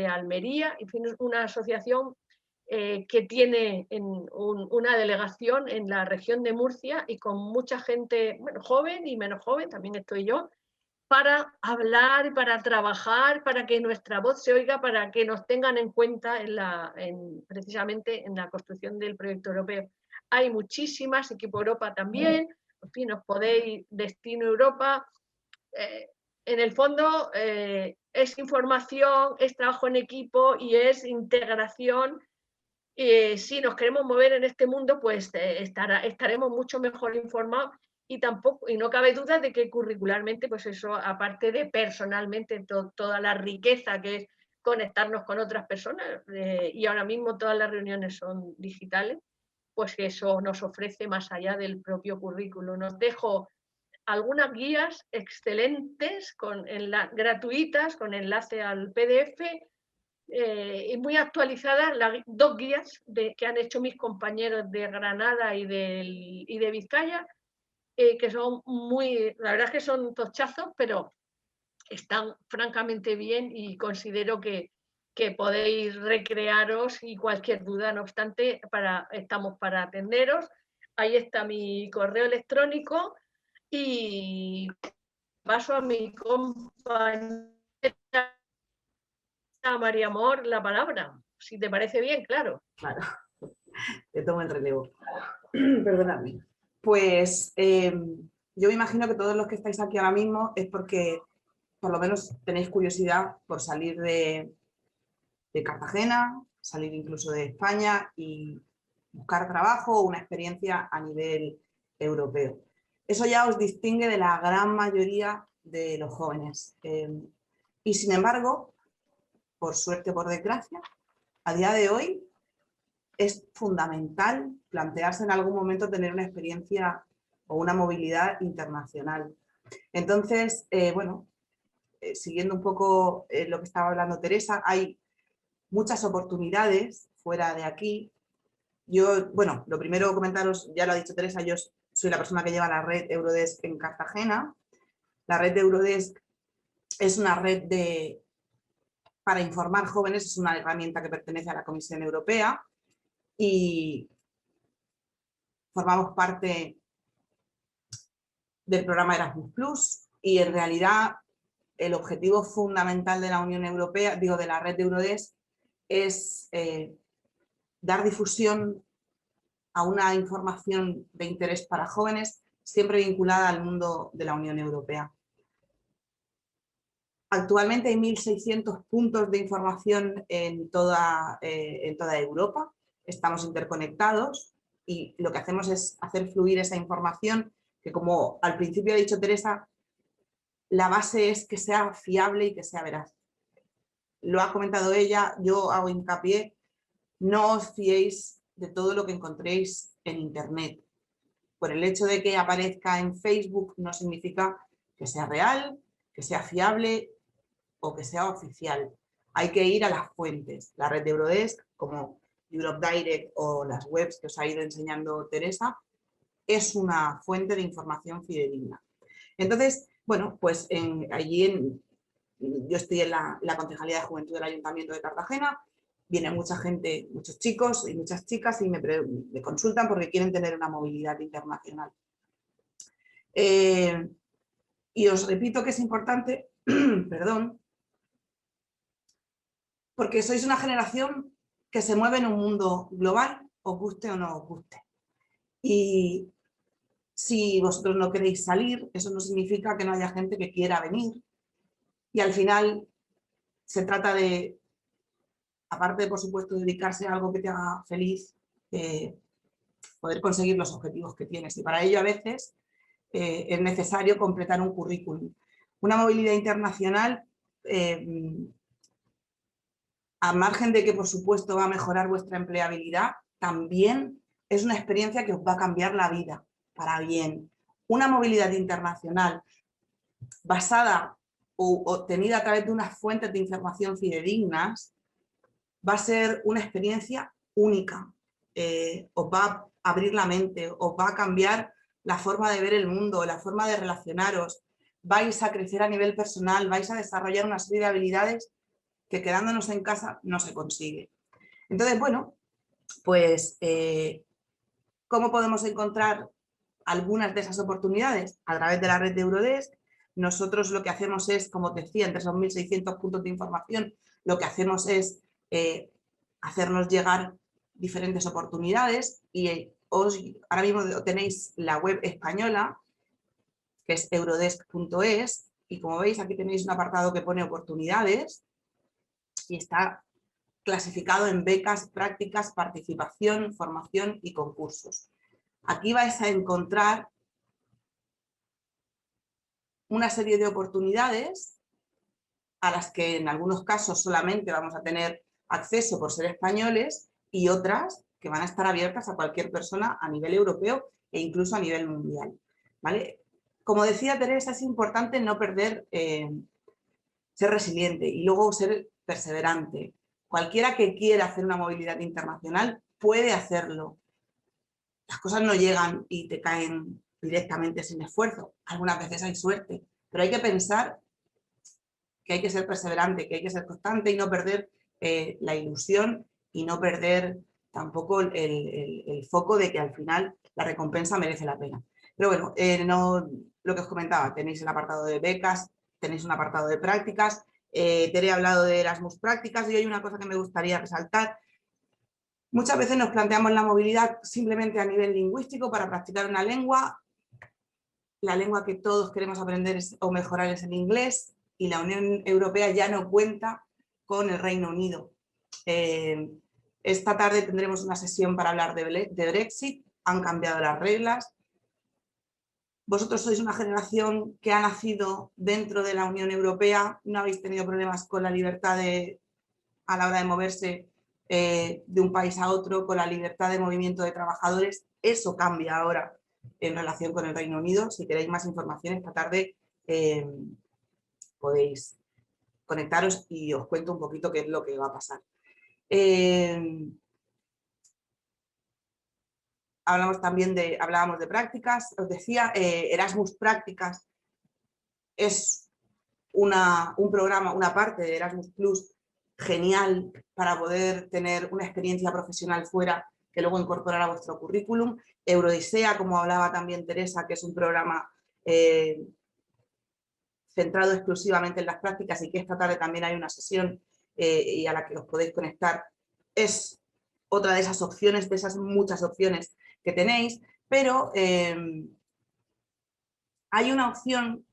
Almería, en fin, una asociación que tiene una delegación en la región de Murcia y con mucha gente, bueno, joven y menos joven, también estoy yo, para hablar, para trabajar, para que nuestra voz se oiga, para que nos tengan en cuenta precisamente en la construcción del proyecto europeo. Hay muchísimas, Equipo Europa también, en fin, os podéis, Destino Europa. En el fondo es información, es trabajo en equipo y es integración. Si nos queremos mover en este mundo, pues estaremos mucho mejor informados. Y no cabe duda de que curricularmente, pues eso, aparte de personalmente toda la riqueza que es conectarnos con otras personas, y ahora mismo todas las reuniones son digitales, pues que eso nos ofrece más allá del propio currículo. Nos dejo algunas guías excelentes, gratuitas, con enlace al PDF, y muy actualizadas, dos guías que han hecho mis compañeros de Granada y de Vizcaya, que son la verdad es que son tochazos, pero están francamente bien y considero que podéis recrearos, y cualquier duda, no obstante, estamos para atenderos. Ahí está mi correo electrónico y paso a mi compañera María Amor la palabra, si te parece bien, claro. Claro, te tomo el relevo. Perdóname. Pues yo me imagino que todos los que estáis aquí ahora mismo es porque por lo menos tenéis curiosidad por salir de Cartagena, salir incluso de España y buscar trabajo o una experiencia a nivel europeo. Eso ya os distingue de la gran mayoría de los jóvenes. Y sin embargo, por suerte o por desgracia, a día de hoy es fundamental plantearse en algún momento tener una experiencia o una movilidad internacional. Entonces, bueno, siguiendo un poco lo que estaba hablando Teresa, hay muchas oportunidades fuera de aquí. Yo, bueno, lo primero comentaros, ya lo ha dicho Teresa, yo soy la persona que lleva la red Eurodesk en Cartagena. La red de Eurodesk es una red para informar jóvenes, es una herramienta que pertenece a la Comisión Europea y formamos parte del programa Erasmus+, y en realidad el objetivo fundamental de la Unión Europea, digo, de la red de Eurodesk, es dar difusión a una información de interés para jóvenes, siempre vinculada al mundo de la Unión Europea. Actualmente hay 1.600 puntos de información en toda Europa, estamos interconectados y lo que hacemos es hacer fluir esa información que, como al principio ha dicho Teresa, la base es que sea fiable y que sea veraz. Lo ha comentado ella, yo hago hincapié, no os fiéis de todo lo que encontréis en Internet. Por el hecho de que aparezca en Facebook no significa que sea real, que sea fiable o que sea oficial. Hay que ir a las fuentes. La red de Eurodesk, como Europe Direct o las webs que os ha ido enseñando Teresa, es una fuente de información fidedigna. Entonces, bueno, pues yo estoy en la Concejalía de Juventud del Ayuntamiento de Cartagena, viene mucha gente, muchos chicos y muchas chicas y me consultan porque quieren tener una movilidad internacional. Y os repito que es importante, perdón, porque sois una generación que se mueve en un mundo global, os guste o no os guste. Y si vosotros no queréis salir, eso no significa que no haya gente que quiera venir. Y al final se trata de, aparte de, por supuesto, dedicarse a algo que te haga feliz, poder conseguir los objetivos que tienes. Y para ello a veces es necesario completar un currículum. Una movilidad internacional, al margen de que, por supuesto, va a mejorar vuestra empleabilidad, también es una experiencia que os va a cambiar la vida para bien. Una movilidad internacional basada o obtenida a través de unas fuentes de información fidedignas va a ser una experiencia única. Os va a abrir la mente, os va a cambiar la forma de ver el mundo, la forma de relacionaros, vais a crecer a nivel personal, vais a desarrollar una serie de habilidades que quedándonos en casa no se consigue. Entonces, bueno, pues, ¿cómo podemos encontrar algunas de esas oportunidades? A través de la red de Eurodesk. Nosotros lo que hacemos es, como te decía, entre esos 1.600 puntos de información, lo que hacemos es hacernos llegar diferentes oportunidades y ahora mismo tenéis la web española, que es eurodesk.es, y como veis aquí tenéis un apartado que pone oportunidades y está clasificado en becas, prácticas, participación, formación y concursos. Aquí vais a encontrar una serie de oportunidades a las que en algunos casos solamente vamos a tener acceso por ser españoles y otras que van a estar abiertas a cualquier persona a nivel europeo e incluso a nivel mundial, ¿vale? Como decía Teresa, es importante no perder, ser resiliente y luego ser perseverante. Cualquiera que quiera hacer una movilidad internacional puede hacerlo. Las cosas no llegan y te caen directamente sin esfuerzo. Algunas veces hay suerte, pero hay que pensar que hay que ser perseverante, que hay que ser constante y no perder la ilusión y no perder tampoco el foco de que al final la recompensa merece la pena. Pero bueno, lo que os comentaba, tenéis el apartado de becas, tenéis un apartado de prácticas, Tere ha hablado de Erasmus Prácticas y hay una cosa que me gustaría resaltar. Muchas veces nos planteamos la movilidad simplemente a nivel lingüístico para practicar una lengua. La lengua que todos queremos aprender o mejorar es el inglés y la Unión Europea ya no cuenta con el Reino Unido. Esta tarde tendremos una sesión para hablar de Brexit, han cambiado las reglas. Vosotros sois una generación que ha nacido dentro de la Unión Europea, no habéis tenido problemas con la libertad a la hora de moverse de un país a otro, con la libertad de movimiento de trabajadores. Eso cambia ahora en relación con el Reino Unido. Si queréis más información, esta tarde podéis conectaros y os cuento un poquito qué es lo que va a pasar. Hablábamos de prácticas, os decía, Erasmus Prácticas es un programa, una parte de Erasmus Plus genial para poder tener una experiencia profesional fuera que luego incorporar a vuestro currículum. Eurodisea, como hablaba también Teresa, que es un programa centrado exclusivamente en las prácticas y que esta tarde también hay una sesión y a la que os podéis conectar, es otra de esas opciones, de esas muchas opciones que tenéis, pero hay una opción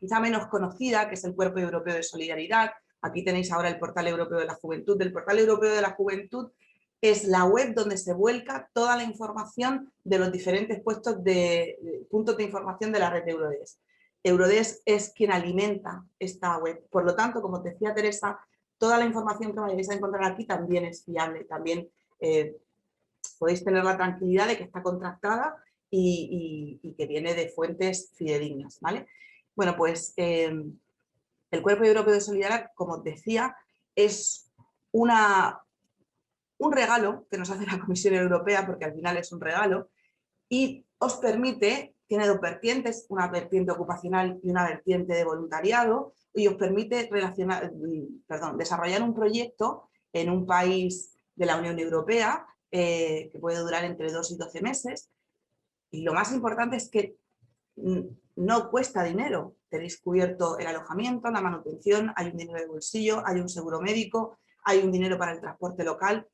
quizá menos conocida, que es el Cuerpo Europeo de Solidaridad. Aquí tenéis ahora el Portal Europeo de la Juventud. El Portal Europeo de la Juventud es la web donde se vuelca toda la información de los diferentes puntos de información de la red de Eurodes. Eurodes es quien alimenta esta web. Por lo tanto, como decía Teresa, toda la información que vayáis a encontrar aquí también es fiable. También podéis tener la tranquilidad de que está contrastada y que viene de fuentes fidedignas, ¿vale? Bueno, pues el Cuerpo Europeo de Solidaridad, como os decía, es un regalo que nos hace la Comisión Europea, porque al final es un regalo, y os permite, tiene dos vertientes, una vertiente ocupacional y una vertiente de voluntariado, y os permite desarrollar un proyecto en un país de la Unión Europea que puede durar entre 2 y 12 meses, y lo más importante es que no cuesta dinero. Tenéis cubierto el alojamiento, la manutención, hay un dinero de bolsillo, hay un seguro médico, hay un dinero para el transporte local.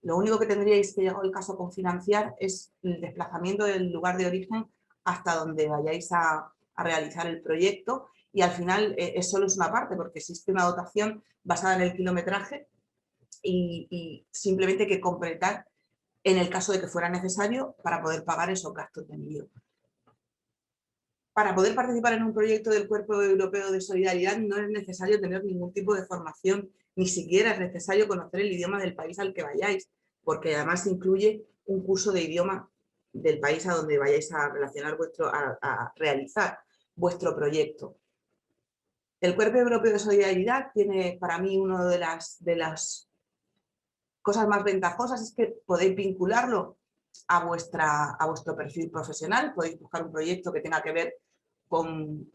Lo único que tendríais que, llegado el caso, confinanciar es el desplazamiento del lugar de origen hasta donde vayáis a realizar el proyecto, y al final solo es una parte, porque existe una dotación basada en el kilometraje y simplemente hay que completar en el caso de que fuera necesario para poder pagar esos gastos de envío. Para poder participar en un proyecto del Cuerpo Europeo de Solidaridad no es necesario tener ningún tipo de formación, ni siquiera es necesario conocer el idioma del país al que vayáis, porque además incluye un curso de idioma del país a donde vayáis a realizar vuestro proyecto. El Cuerpo Europeo de Solidaridad tiene para mí una de las cosas más ventajosas, es que podéis vincularlo a vuestro perfil profesional, podéis buscar un proyecto que tenga que ver con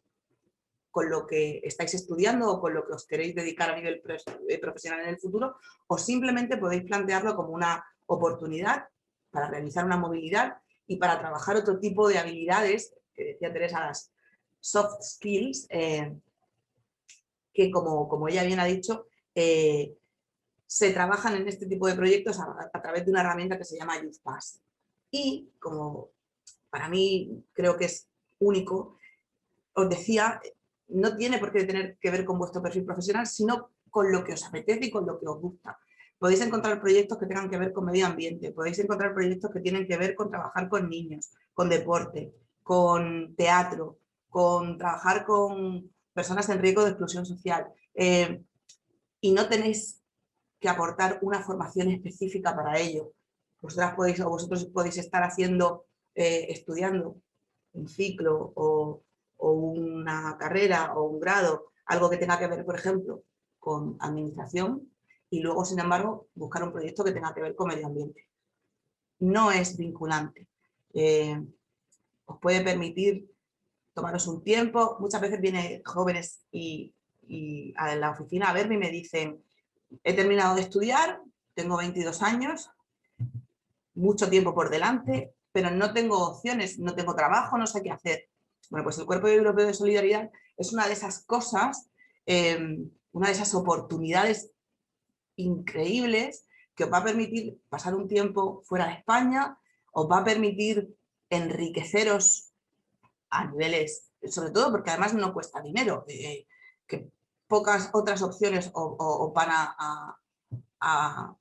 lo que estáis estudiando o con lo que os queréis dedicar a nivel profesional en el futuro, o simplemente podéis plantearlo como una oportunidad para realizar una movilidad y para trabajar otro tipo de habilidades, que decía Teresa, las soft skills, que como ella bien ha dicho, se trabajan en este tipo de proyectos a través de una herramienta que se llama Youth Pass. Y como para mí creo que es único, os decía, no tiene por qué tener que ver con vuestro perfil profesional, sino con lo que os apetece y con lo que os gusta. Podéis encontrar proyectos que tengan que ver con medio ambiente, podéis encontrar proyectos que tienen que ver con trabajar con niños, con deporte, con teatro, con trabajar con personas en riesgo de exclusión social. Y no tenéis que aportar una formación específica para ello. Vosotros podéis estar estudiando un ciclo o una carrera o un grado, algo que tenga que ver, por ejemplo, con administración, y luego, sin embargo, buscar un proyecto que tenga que ver con medio ambiente. No es vinculante. Os puede permitir tomaros un tiempo. Muchas veces vienen jóvenes y a la oficina a verme y me dicen: he terminado de estudiar, tengo 22 años, mucho tiempo por delante, pero no tengo opciones, no tengo trabajo, no sé qué hacer. Bueno, pues el Cuerpo Europeo de Solidaridad es una de esas cosas, una de esas oportunidades increíbles que os va a permitir pasar un tiempo fuera de España, os va a permitir enriqueceros a niveles, sobre todo porque además no cuesta dinero, que pocas otras opciones os van a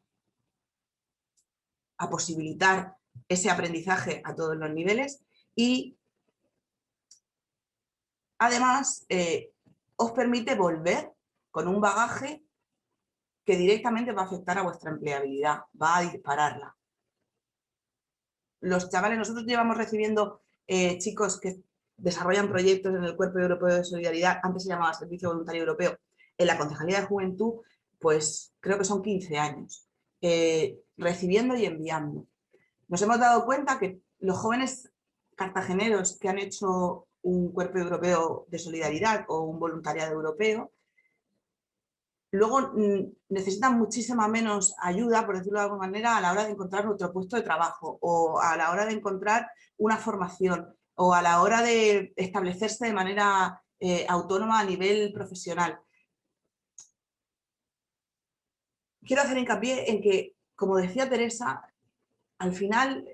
posibilitar ese aprendizaje a todos los niveles, y además os permite volver con un bagaje que directamente va a afectar a vuestra empleabilidad, va a dispararla. Los chavales, nosotros llevamos recibiendo chicos que desarrollan proyectos en el Cuerpo Europeo de Solidaridad, antes se llamaba Servicio Voluntario Europeo, en la Concejalía de Juventud, pues creo que son 15 años, recibiendo y enviando. Nos hemos dado cuenta que los jóvenes cartageneros que han hecho un Cuerpo Europeo de Solidaridad o un voluntariado europeo, luego necesitan muchísima menos ayuda, por decirlo de alguna manera, a la hora de encontrar otro puesto de trabajo o a la hora de encontrar una formación o a la hora de establecerse de manera autónoma a nivel profesional. Quiero hacer hincapié en que, como decía Teresa, al final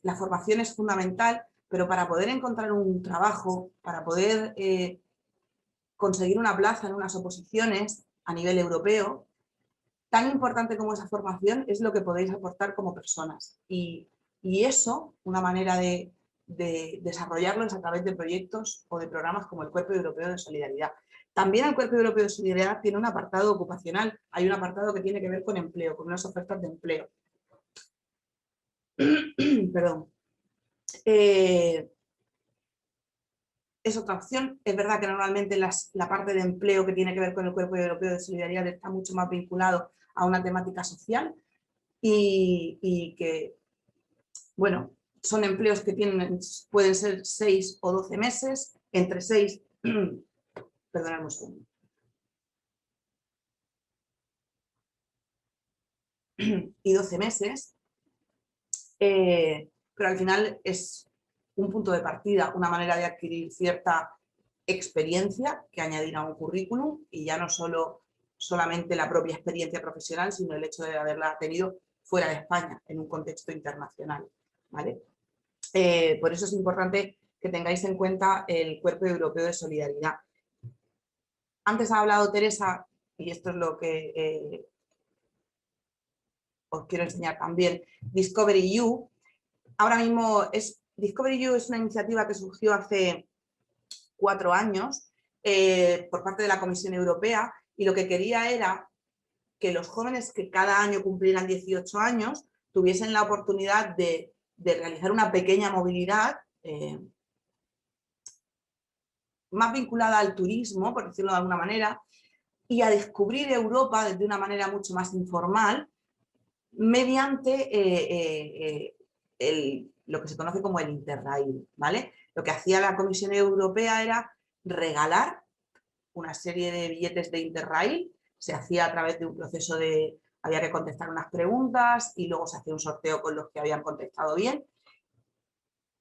la formación es fundamental, pero para poder encontrar un trabajo, para poder conseguir una plaza en unas oposiciones a nivel europeo, tan importante como esa formación es lo que podéis aportar como personas. Y eso, una manera de desarrollarlo es a través de proyectos o de programas como el Cuerpo Europeo de Solidaridad. También el Cuerpo Europeo de Solidaridad tiene un apartado ocupacional, hay un apartado que tiene que ver con empleo, con unas ofertas de empleo. Perdón. Es otra opción. Es verdad que normalmente la parte de empleo que tiene que ver con el Cuerpo Europeo de Solidaridad está mucho más vinculado a una temática social y que, bueno, son empleos que pueden ser 6 o 12 meses, entre 6, perdonadme un segundo, y 12 meses, pero al final es un punto de partida, una manera de adquirir cierta experiencia que añadir a un currículum y ya no solamente la propia experiencia profesional, sino el hecho de haberla tenido fuera de España, en un contexto internacional, ¿vale? Por eso es importante que tengáis en cuenta el Cuerpo Europeo de Solidaridad. Antes ha hablado Teresa, y esto es lo que os quiero enseñar también, Discovery You. Ahora mismo Discovery You es una iniciativa que surgió hace 4 años por parte de la Comisión Europea y lo que quería era que los jóvenes que cada año cumplieran 18 años tuviesen la oportunidad de realizar una pequeña movilidad más vinculada al turismo, por decirlo de alguna manera, y a descubrir Europa desde una manera mucho más informal mediante lo que se conoce como el Interrail, ¿vale? Lo que hacía la Comisión Europea era regalar una serie de billetes de Interrail, se hacía a través de un proceso había que contestar unas preguntas y luego se hacía un sorteo con los que habían contestado bien.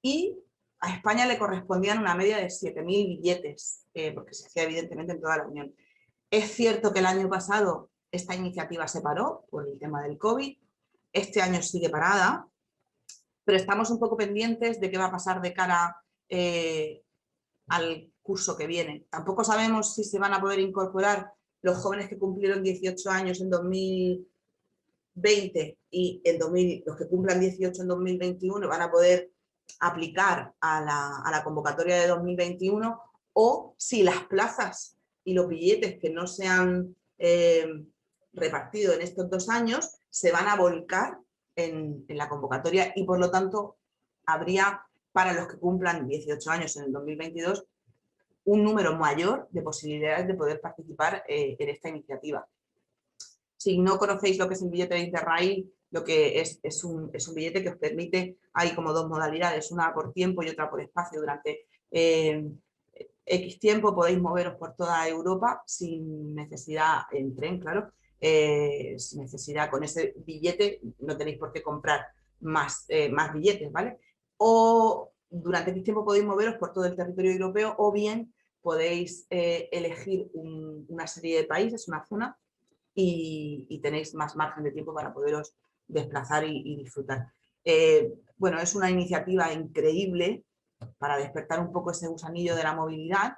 Y a España le correspondían una media de 7.000 billetes, porque se hacía evidentemente en toda la Unión. Es cierto que el año pasado esta iniciativa se paró por el tema del COVID, este año sigue parada, pero estamos un poco pendientes de qué va a pasar de cara al curso que viene. Tampoco sabemos si se van a poder incorporar los jóvenes que cumplieron 18 años en 2020 y los que cumplan 18 en 2021 van a poder aplicar a la convocatoria de 2021 o si las plazas y los billetes que no se han repartido en estos 2 años se van a volcar en la convocatoria y por lo tanto habría para los que cumplan 18 años en el 2022 un número mayor de posibilidades de poder participar en esta iniciativa. Si no conocéis lo que es el billete de Interrail, lo que es un billete que os permite, hay como 2 modalidades, una por tiempo y otra por espacio. Durante X tiempo podéis moveros por toda Europa sin necesidad, en tren, claro, sin necesidad, con ese billete no tenéis por qué comprar más billetes, ¿vale? O durante X tiempo podéis moveros por todo el territorio europeo o bien podéis elegir una serie de países, una zona, y tenéis más margen de tiempo para poderos desplazar y disfrutar. Bueno, es una iniciativa increíble para despertar un poco ese gusanillo de la movilidad,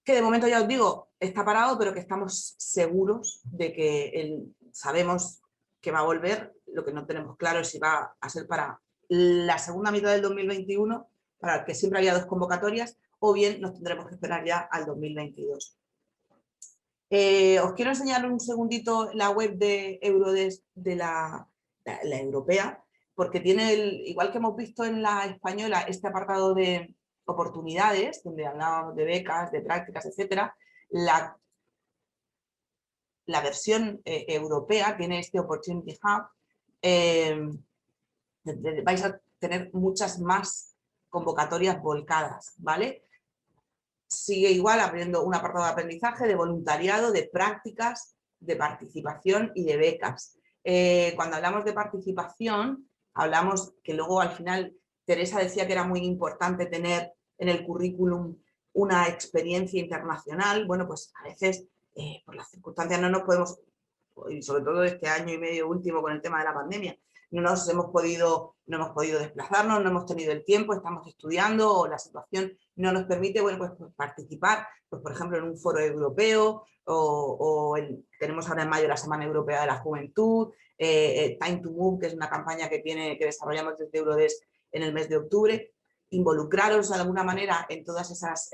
que de momento ya os digo, está parado, pero que estamos seguros de que sabemos que va a volver. Lo que no tenemos claro es si va a ser para la segunda mitad del 2021, para el que siempre había 2 convocatorias, o bien nos tendremos que esperar ya al 2022. Os quiero enseñar un segundito la web de Eurodesk, de la europea, porque tiene, igual que hemos visto en la española, este apartado de oportunidades, donde hablábamos de becas, de prácticas, etcétera, la versión europea tiene este Opportunity Hub. Vais a tener muchas más convocatorias volcadas, ¿vale? Sigue igual abriendo un apartado de aprendizaje, de voluntariado, de prácticas, de participación y de becas. Cuando hablamos de participación, hablamos que luego al final Teresa decía que era muy importante tener en el currículum una experiencia internacional. Bueno, pues a veces por las circunstancias no nos podemos, y sobre todo este año y medio último con el tema de la pandemia, no hemos podido desplazarnos, no hemos tenido el tiempo, estamos estudiando o la situación no nos permite, bueno, pues participar, pues por ejemplo en un foro europeo tenemos ahora en mayo la Semana Europea de la Juventud, Time to Move, que es una campaña que desarrollamos desde Eurodesk en el mes de octubre. Involucraros de alguna manera en todas esas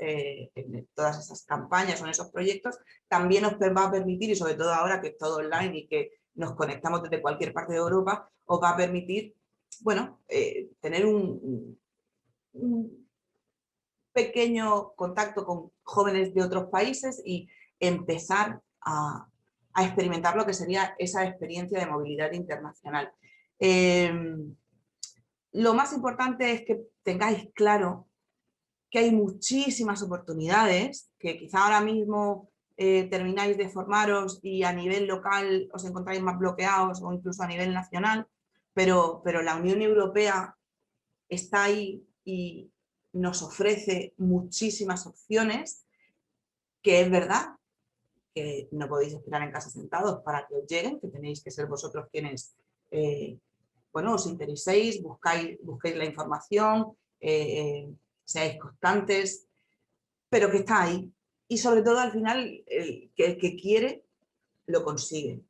campañas o en esos proyectos, también os va a permitir, y sobre todo ahora que es todo online y que nos conectamos desde cualquier parte de Europa, os va a permitir, bueno, tener un pequeño contacto con jóvenes de otros países y empezar a experimentar lo que sería esa experiencia de movilidad internacional. Lo más importante es que tengáis claro que hay muchísimas oportunidades, que quizá ahora mismo termináis de formaros y a nivel local os encontráis más bloqueados o incluso a nivel nacional, pero la Unión Europea está ahí y nos ofrece muchísimas opciones, que es verdad que no podéis esperar en casa sentados para que os lleguen, que tenéis que ser vosotros quienes bueno, os intereséis, busquéis la información, seáis constantes, pero que está ahí. Y sobre todo al final el que quiere lo consigue.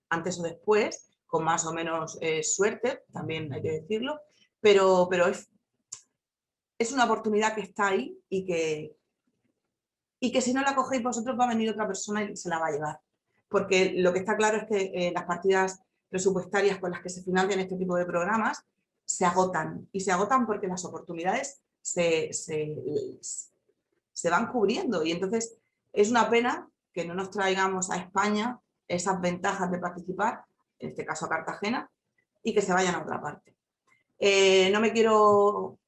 Antes o después, con más o menos suerte, también hay que decirlo, pero es una oportunidad que está ahí y que si no la cogéis vosotros va a venir otra persona y se la va a llevar. Porque lo que está claro es que las partidas presupuestarias con las que se financian este tipo de programas se agotan. Y se agotan porque las oportunidades se van cubriendo. Y entonces es una pena que no nos traigamos a España esas ventajas de participar, en este caso a Cartagena, y que se vayan a otra parte. No me quiero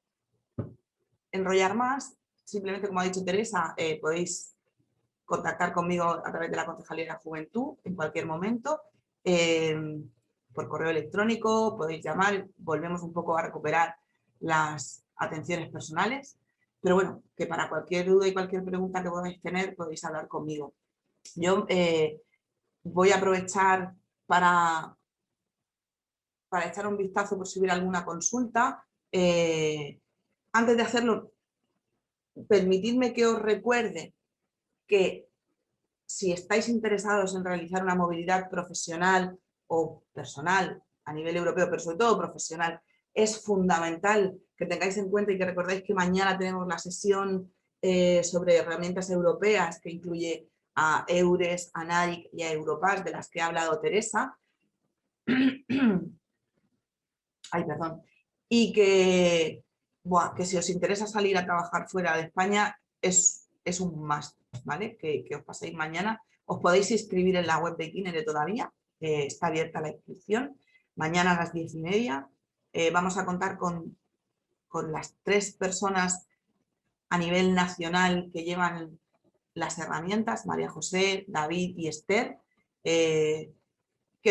enrollar más. Simplemente, como ha dicho Teresa, podéis contactar conmigo a través de la Concejalía de la Juventud en cualquier momento, por correo electrónico, podéis llamar, volvemos un poco a recuperar las atenciones personales, pero bueno, que para cualquier duda y cualquier pregunta que podáis tener, podéis hablar conmigo. Yo voy a aprovechar para echar un vistazo por si hubiera alguna consulta. Antes de hacerlo, permitidme que os recuerde que si estáis interesados en realizar una movilidad profesional o personal a nivel europeo, pero sobre todo profesional, es fundamental que tengáis en cuenta y que recordéis que mañana tenemos la sesión sobre herramientas europeas que incluye a EURES, a NARIC y a Europass, de las que ha hablado Teresa. Ay, perdón. Y que si os interesa salir a trabajar fuera de España, es un must, ¿vale? Que os paséis mañana. Os podéis inscribir en la web de Itinere todavía, está abierta la inscripción. Mañana a las 10:30 vamos a contar con las 3 personas a nivel nacional que llevan las herramientas, María José, David y Esther, que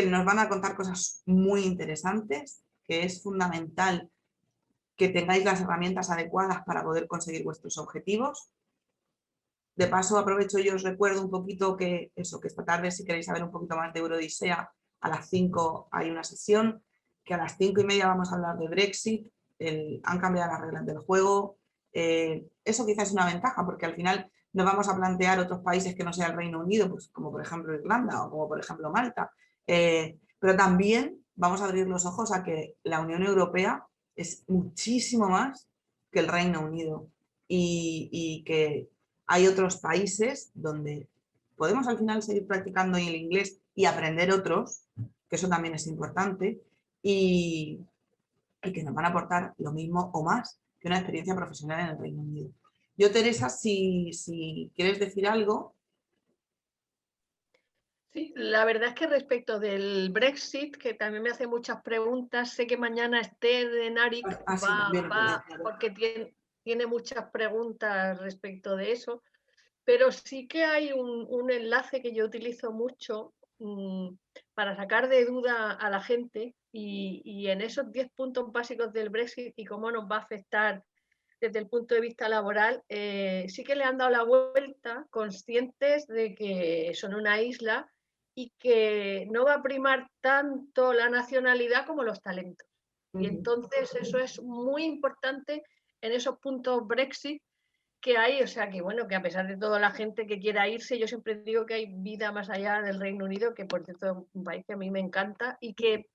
nos van a contar cosas muy interesantes, que es fundamental que tengáis las herramientas adecuadas para poder conseguir vuestros objetivos. De paso, aprovecho y os recuerdo un poquito que esta tarde, si queréis saber un poquito más de Eurodisea, a las 5 hay una sesión, que a las 5:30 vamos a hablar de Brexit, han cambiado las reglas del juego. Eso quizás es una ventaja, porque al final nos vamos a plantear otros países que no sea el Reino Unido, pues como por ejemplo Irlanda o como por ejemplo Malta. Pero también vamos a abrir los ojos a que la Unión Europea es muchísimo más que el Reino Unido y que hay otros países donde podemos al final seguir practicando el inglés y aprender otros, que eso también es importante, y y que nos van a aportar lo mismo o más que una experiencia profesional en el Reino Unido. Yo, Teresa, si quieres decir algo. Sí, la verdad es que respecto del Brexit, que también me hace muchas preguntas, sé que mañana Esther de Naric Sí, también, porque tiene muchas preguntas respecto de eso, pero sí que hay un enlace que yo utilizo mucho para sacar de duda a la gente y en esos 10 puntos básicos del Brexit y cómo nos va a afectar desde el punto de vista laboral, sí que le han dado la vuelta, conscientes de que son una isla y que no va a primar tanto la nacionalidad como los talentos. Y entonces eso es muy importante en esos puntos Brexit que hay, o sea que bueno, que a pesar de toda la gente que quiera irse, yo siempre digo que hay vida más allá del Reino Unido, que por cierto es un país que a mí me encanta y que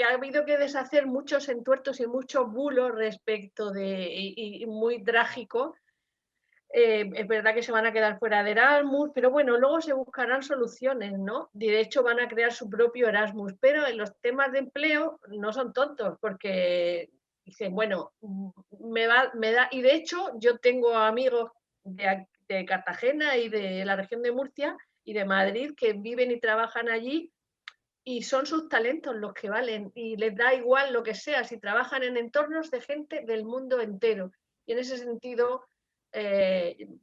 ha habido que deshacer muchos entuertos y muchos bulos respecto de, y muy trágico. Es verdad que se van a quedar fuera de Erasmus, pero bueno, luego se buscarán soluciones, ¿no? De hecho, van a crear su propio Erasmus, pero en los temas de empleo no son tontos, porque dicen, bueno, me da, y de hecho yo tengo amigos de Cartagena y de la región de Murcia y de Madrid que viven y trabajan allí y son sus talentos los que valen y les da igual lo que sea si trabajan en entornos de gente del mundo entero. Y en ese sentido,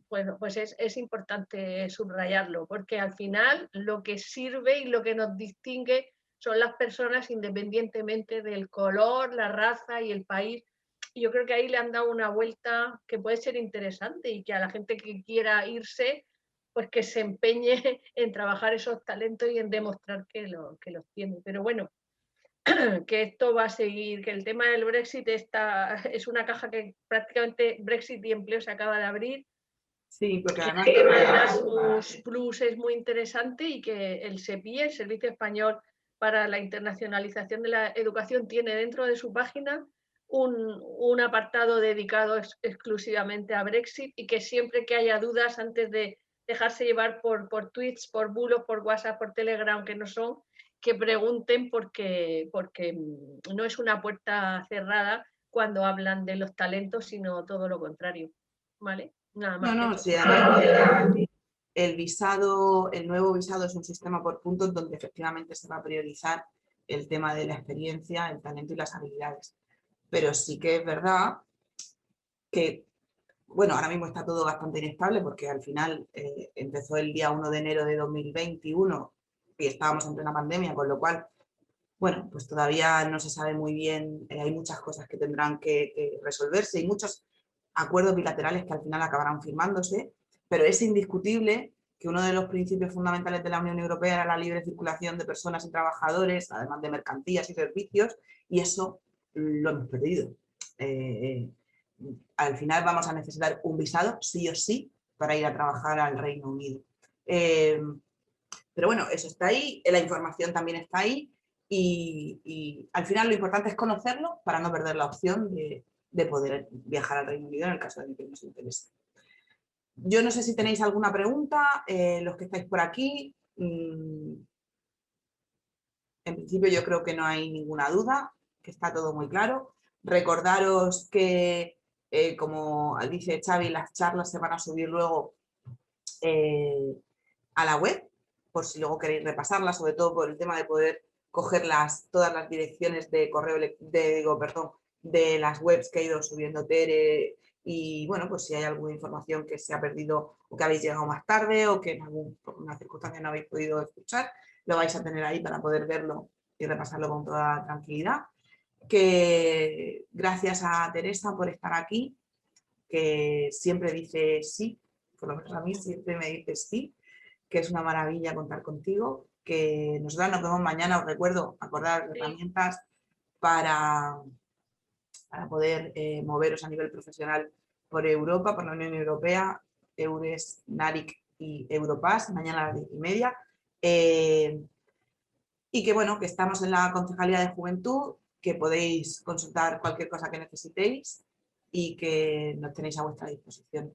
bueno, pues es importante subrayarlo, porque al final lo que sirve y lo que nos distingue son las personas independientemente del color, la raza y el país. Y yo creo que ahí le han dado una vuelta que puede ser interesante y que a la gente que quiera irse pues que se empeñe en trabajar esos talentos y en demostrar que los tiene. Pero bueno, que esto va a seguir, que el tema del Brexit es una caja que prácticamente Brexit y empleo se acaba de abrir. Sí, porque además el tema de Erasmus Plus es muy interesante y que el SEPI, el Servicio Español para la Internacionalización de la Educación, tiene dentro de su página un apartado dedicado exclusivamente a Brexit y que siempre que haya dudas antes de dejarse llevar por tweets, por bulos, por WhatsApp, por Telegram, que no son, que pregunten porque no es una puerta cerrada cuando hablan de los talentos, sino todo lo contrario. ¿Vale? Nada más. No, sí, además el visado, el nuevo visado es un sistema por puntos donde efectivamente se va a priorizar el tema de la experiencia, el talento y las habilidades. Pero sí que es verdad que, bueno, ahora mismo está todo bastante inestable porque al final empezó el día 1 de enero de 2021 y estábamos en plena pandemia, con lo cual, bueno, pues todavía no se sabe muy bien, hay muchas cosas que tendrán que resolverse y muchos acuerdos bilaterales que al final acabarán firmándose, pero es indiscutible que uno de los principios fundamentales de la Unión Europea era la libre circulación de personas y trabajadores, además de mercancías y servicios, y eso lo hemos perdido. Al final vamos a necesitar un visado, sí o sí, para ir a trabajar al Reino Unido. Pero bueno, eso está ahí, la información también está ahí y al final lo importante es conocerlo para no perder la opción de poder viajar al Reino Unido en el caso de que nos interese. Yo no sé si tenéis alguna pregunta, los que estáis por aquí. En principio yo creo que no hay ninguna duda, que está todo muy claro. Recordaros que, como dice Xavi, las charlas se van a subir luego a la web, por si luego queréis repasarlas, sobre todo por el tema de poder coger todas las direcciones de correo, de las webs que ha ido subiendo Tere, y bueno, pues si hay alguna información que se ha perdido o que habéis llegado más tarde o que en alguna circunstancia no habéis podido escuchar, lo vais a tener ahí para poder verlo y repasarlo con toda tranquilidad. Que gracias a Teresa por estar aquí, que siempre dice sí, por lo menos a mí siempre me dice sí, que es una maravilla contar contigo, que nosotros nos vemos mañana, os recuerdo, acordar herramientas para poder moveros a nivel profesional por Europa, por la Unión Europea, EURES, NARIC y Europass, mañana a las 10:30. Y que bueno, que estamos en la Concejalía de Juventud, que podéis consultar cualquier cosa que necesitéis y que nos tenéis a vuestra disposición.